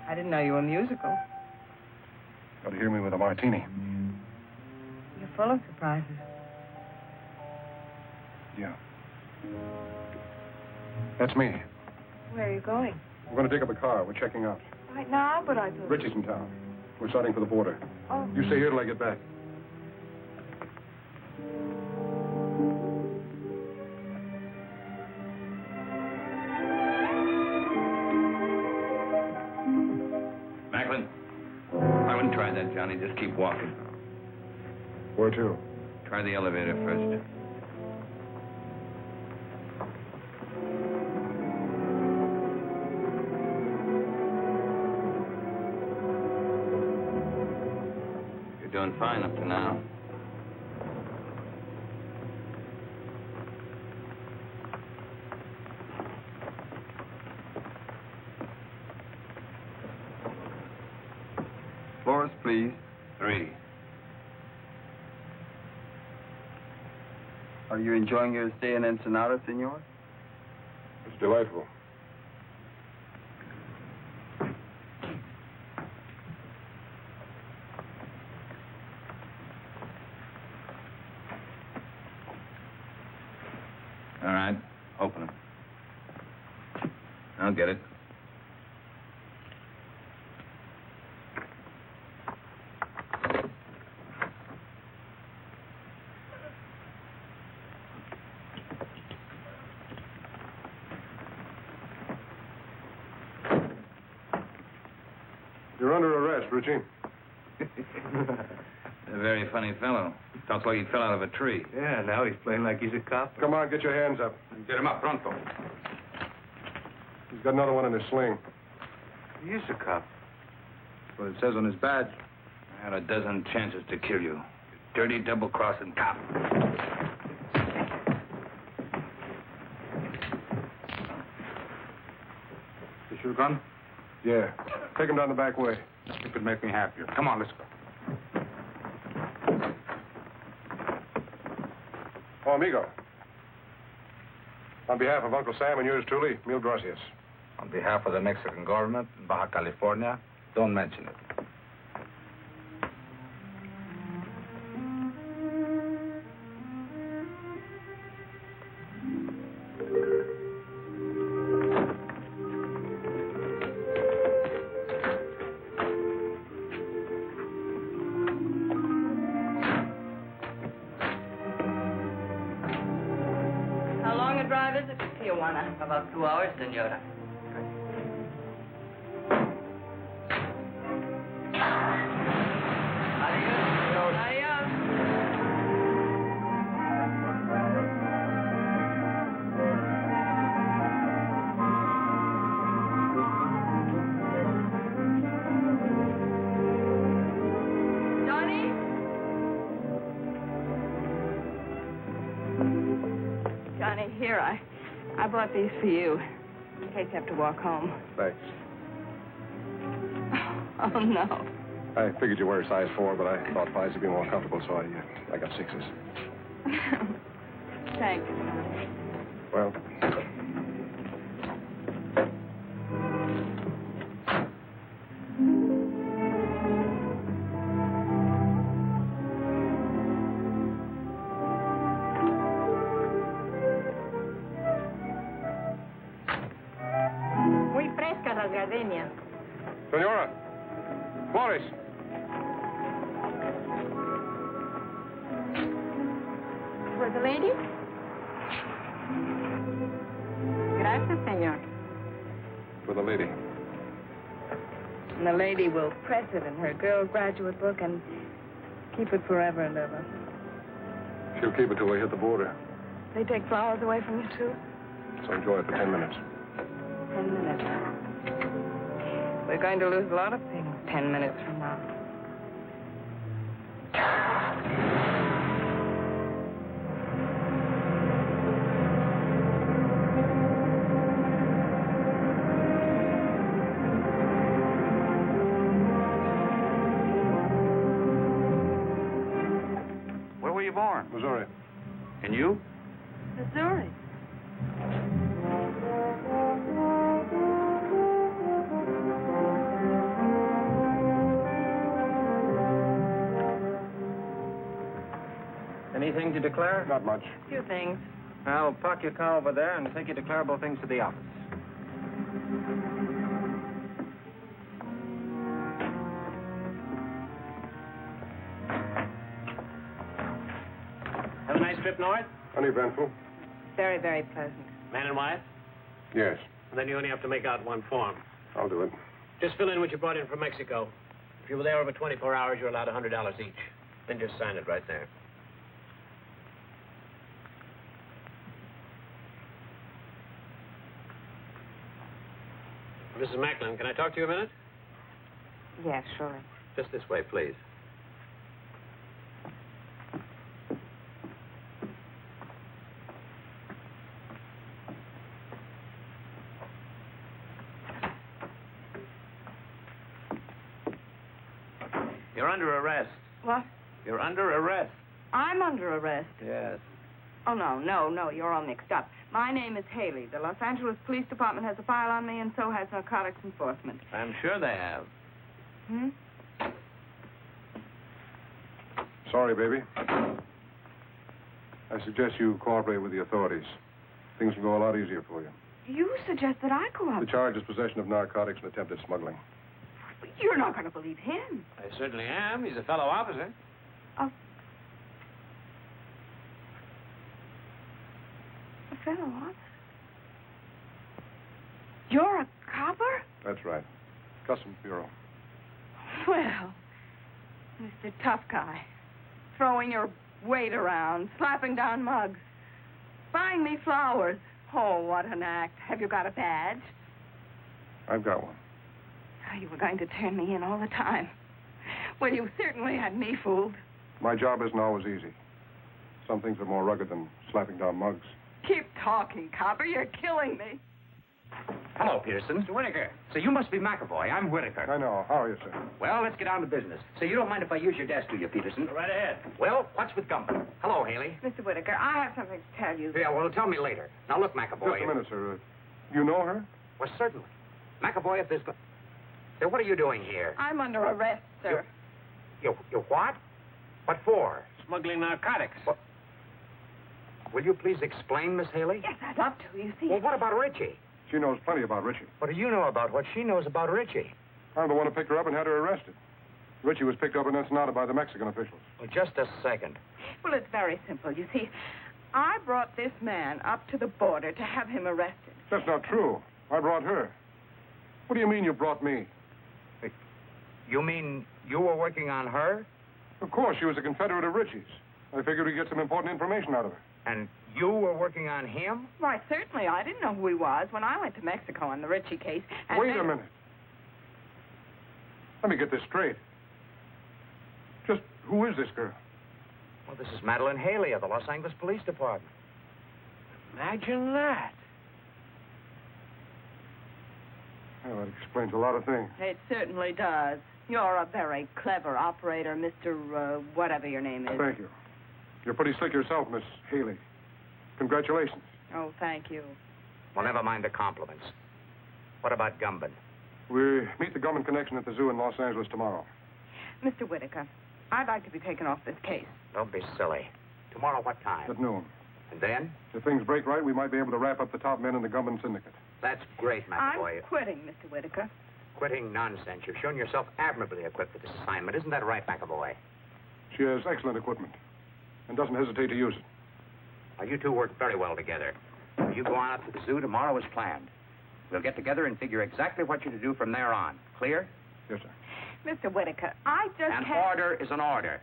I didn't know you were musical. Got to hear me with a martini. You're full of surprises. Yeah. That's me. Where are you going? We're going to take up a car. We're checking out. Right now, but I thought... Richie's in town. We're starting for the border. Oh. You stay here till I get back. Macklin, I wouldn't try that, Johnny. Just keep walking. Where to? Try the elevator first. You're doing fine up to now. Floors, please. 3. Are you enjoying your stay in Ensenada, senor? It's delightful. All right, open it. I'll get it. You're under arrest, Richie. A very funny fellow. Talks like he fell out of a tree. Yeah, now he's playing like he's a cop. Come on, get your hands up. Get him up, pronto. He's got another one in his sling. He is a cop. That's what it says on his badge. I had a dozen chances to kill you. Dirty, double-crossing cop. Is your gun? Yeah. Take him down the back way. It could make me happier. Come on, let's go. Oh, amigo. On behalf of Uncle Sam and yours truly, Mil Gracias. On behalf of the Mexican government in Baja California, Don't mention it. How long a drive is it to Tijuana? About 2 hours, senora. Adios. Johnny? Johnny, here, I bought these for you. In case you have to walk home. Thanks. Oh, no. I figured you were a size 4, but I thought 5s would be more comfortable, so I got 6s. Thank you, Johnny. Well, Muy frescas las gardenias. Senora! Flores! For the lady? Gracias, señor. For the lady. And the lady will press it in her girl graduate book and keep it forever and ever. She'll keep it till we hit the border. They take flowers away from you, too? So enjoy it for 10 minutes. 10 minutes. We're going to lose a lot of things 10 minutes from now. Where were you born? Missouri. And you? Missouri. Anything to declare? Not much. Few things. I'll park your car over there and take your declarable things to the office. Have a nice trip north? Uneventful? Very, very pleasant. Man and wife? Yes. And then you only have to make out one form. I'll do it. Just fill in what you brought in from Mexico. If you were there over 24 hours, you're allowed $100 each. Then just sign it right there. Mrs. Macklin, can I talk to you a minute? Yeah, surely. Just this way, please. You're under arrest. What? You're under arrest. I'm under arrest. Yes. Oh, no, you're all mixed up. My name is Haley. The Los Angeles Police Department has a file on me, and so has Narcotics Enforcement. I'm sure they have. Hmm? Sorry, baby. I suggest you cooperate with the authorities. Things will go a lot easier for you. You suggest that I The cooperate? charge is possession of narcotics and attempted smuggling. You're not going to believe him. I certainly am. He's a fellow officer. A fellow officer? You're a copper? That's right. Customs Bureau. Well, Mr. Tough Guy, throwing your weight around, slapping down mugs, buying me flowers. Oh, what an act. Have you got a badge? I've got one. Oh, you were going to turn me in all the time. Well, you certainly had me fooled. My job isn't always easy. Some things are more rugged than slapping down mugs. Keep talking, copper. You're killing me. Hello, Peterson. Mr. Whitaker. So you must be McAvoy. I'm Whitaker. I know. How are you, sir? Well, let's get down to business. So you don't mind if I use your desk, do you, Peterson? Right ahead. Well, what's with company? Hello, Haley. Mr. Whitaker, I have something to tell you. Yeah, well, tell me later. Now, look, McAvoy. Just a minute, sir. You know her? Well, certainly. McAvoy, if Say, what are you doing here? I'm under arrest, sir. You what? What for? Smuggling narcotics. What? Will you please explain, Miss Haley? Yes, I'd love to. You see. Well, what about Richie? She knows plenty about Richie. What do you know about what she knows about Richie? I'm the one who picked her up and had her arrested. Richie was picked up in Ensenada by the Mexican officials. Well, just a second. Well, it's very simple. You see, I brought this man up to the border to have him arrested. That's not true. I brought her. What do you mean you brought me? You mean you were working on her? Of course, she was a Confederate of Richie's. I figured we'd get some important information out of her. And you were working on him? Why, certainly. I didn't know who he was when I went to Mexico on the Richie case. And Wait a minute. Let me get this straight. Just who is this girl? Well, this is Madeline Haley of the Los Angeles Police Department. Imagine that. Well, that explains a lot of things. It certainly does. You're a very clever operator, Mr. Whatever your name is. Thank you. You're pretty slick yourself, Miss Haley. Congratulations. Oh, thank you. Well, never mind the compliments. What about Gumban? We meet the Gumban connection at the zoo in Los Angeles tomorrow. Mr. Whitaker, I'd like to be taken off this case. Don't be silly. Tomorrow what time? At noon. And then? If things break right, we might be able to wrap up the top men in the Gumban syndicate. That's great, McAvoy. I'm quitting, Mr. Whitaker. Quitting nonsense. You've shown yourself admirably equipped for this assignment. Isn't that right, McAvoy? She has excellent equipment and doesn't hesitate to use it. Now, you two work very well together. You go on up to the zoo tomorrow as planned. We'll get together and figure exactly what you're to do from there on. Clear? Yes, sir. Mr. Whitaker, I just An can't... order is an order.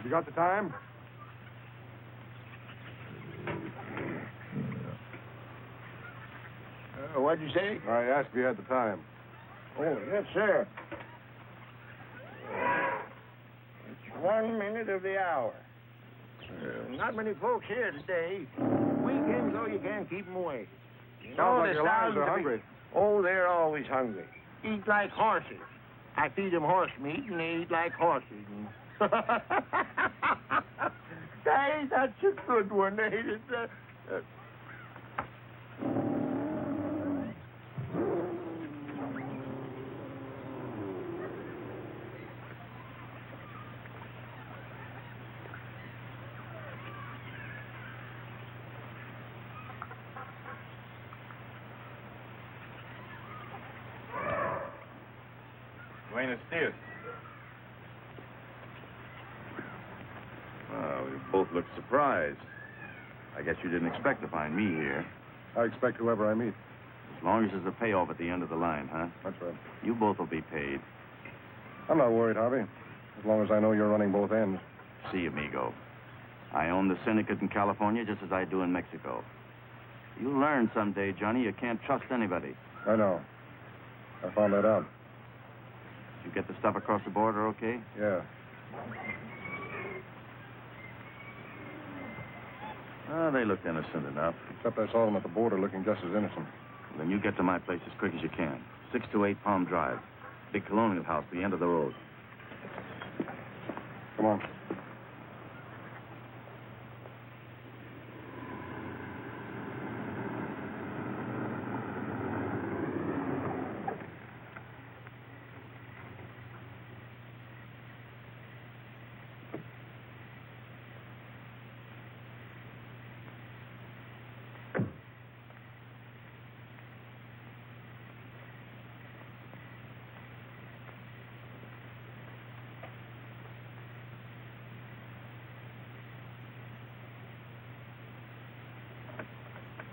You got the time? What'd you say? I asked if you had the time. Oh, yes, sir. It's 1 minute of the hour. Not many folks here today. Weekends, though, you can't keep them away. Sounds like the your lions sounds are of it- hungry. Oh, they're always hungry. Eat like horses. I feed them horse meat, and they eat like horses. Hey, that's a good one, ain't it? Buenos dias. Well, you both look surprised. I guess you didn't expect to find me here. I expect whoever I meet. As long as there's a payoff at the end of the line, huh? That's right. You both will be paid. I'm not worried, Harvey. As long as I know you're running both ends. See, amigo. I own the syndicate in California just as I do in Mexico. You'll learn someday, Johnny, you can't trust anybody. I know. I found that out. You get the stuff across the border okay? Yeah. Oh, they looked innocent enough. Except I saw them at the border looking just as innocent. Then you get to my place as quick as you can. 628 Palm Drive. Big colonial house, the end of the road. Come on.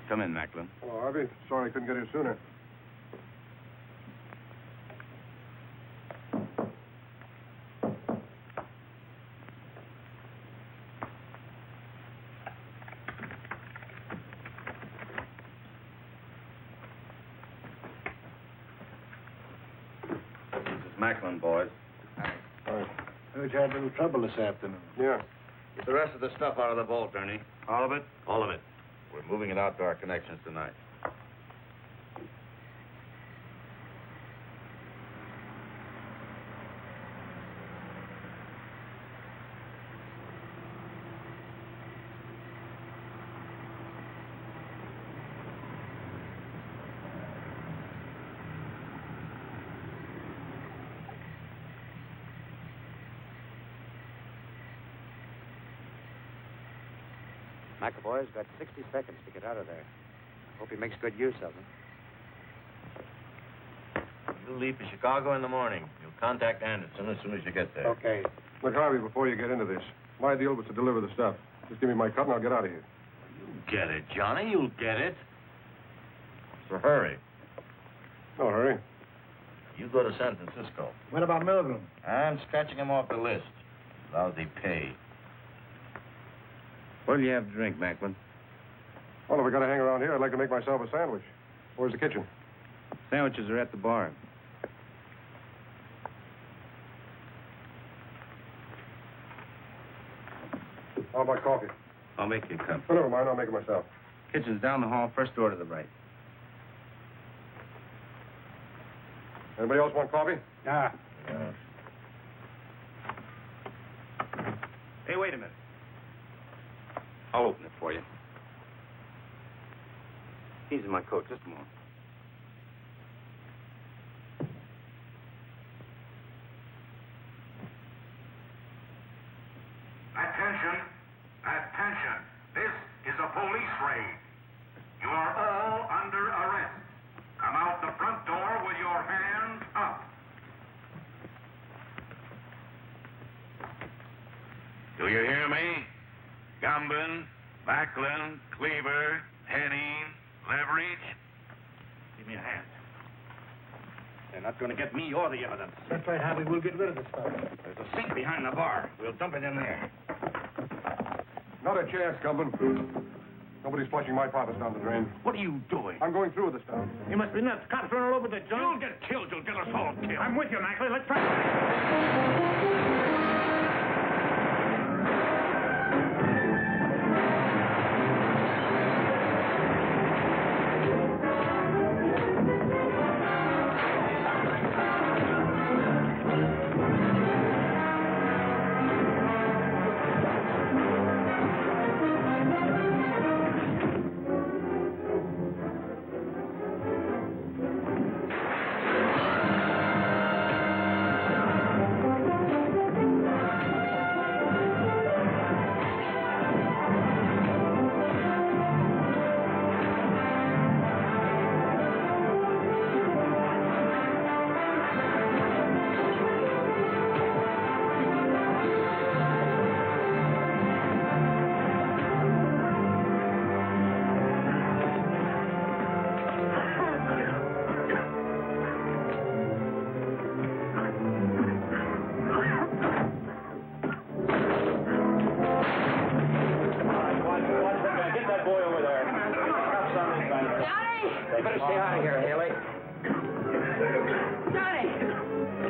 Come in, Macklin. Hello, Harvey. Sorry I couldn't get here sooner. This is Macklin, boys. Heard you had a little trouble this afternoon. Yeah. Get the rest of the stuff out of the vault, Ernie. All of it? All of it. We're moving it out to our connections tonight. McAvoy's got 60 seconds to get out of there. Hope he makes good use of them. You leave for Chicago in the morning. You'll contact Anderson as soon as you get there. Okay. Look, Harvey, before you get into this, my deal was to deliver the stuff. Just give me my cut and I'll get out of here. Get it, Johnny. You'll get it. So hurry. No hurry. You go to San Francisco. What about Milgram? I'm scratching him off the list. Lousy pay. What'll you have to drink, Macklin? Well, if we got to hang around here, I'd like to make myself a sandwich. Where's the kitchen? Sandwiches are at the bar. How about coffee? I'll make you a cup. Oh, never mind. I'll make it myself. Kitchen's down the hall, first door to the right. Anybody else want coffee? Nah. Hey, wait a minute. I'll open it for you. Keys in my coat, just a moment. Attention. Attention. This is a police raid. You are all under arrest. Come out the front door with your hands up. Do you hear me? Gumbin, Macklin, Cleaver, Henning, Leverage. Give me a hand. They're not going to get me or the evidence. That's right, Harvey. We'll get rid of the stuff. There's a sink behind the bar. We'll dump it in there. Not a chance, Gumbin. Nobody's flushing my profits down the drain. What are you doing? I'm going through with the stuff. You must be nuts. Cops running all over the joint. You'll get killed. You'll get us all killed. I'm with you, Macklin. Let's try. You better stay out of here, Haley. Johnny!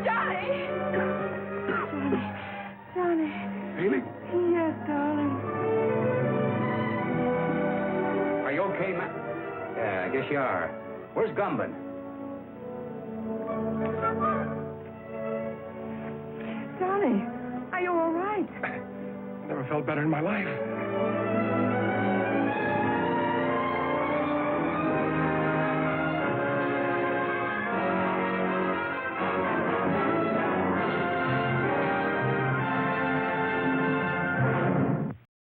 Johnny! Johnny. Haley? Yes, darling. Are you okay, Matt? Yeah, I guess you are. Where's Gumbin? Johnny, are you all right? Never felt better in my life.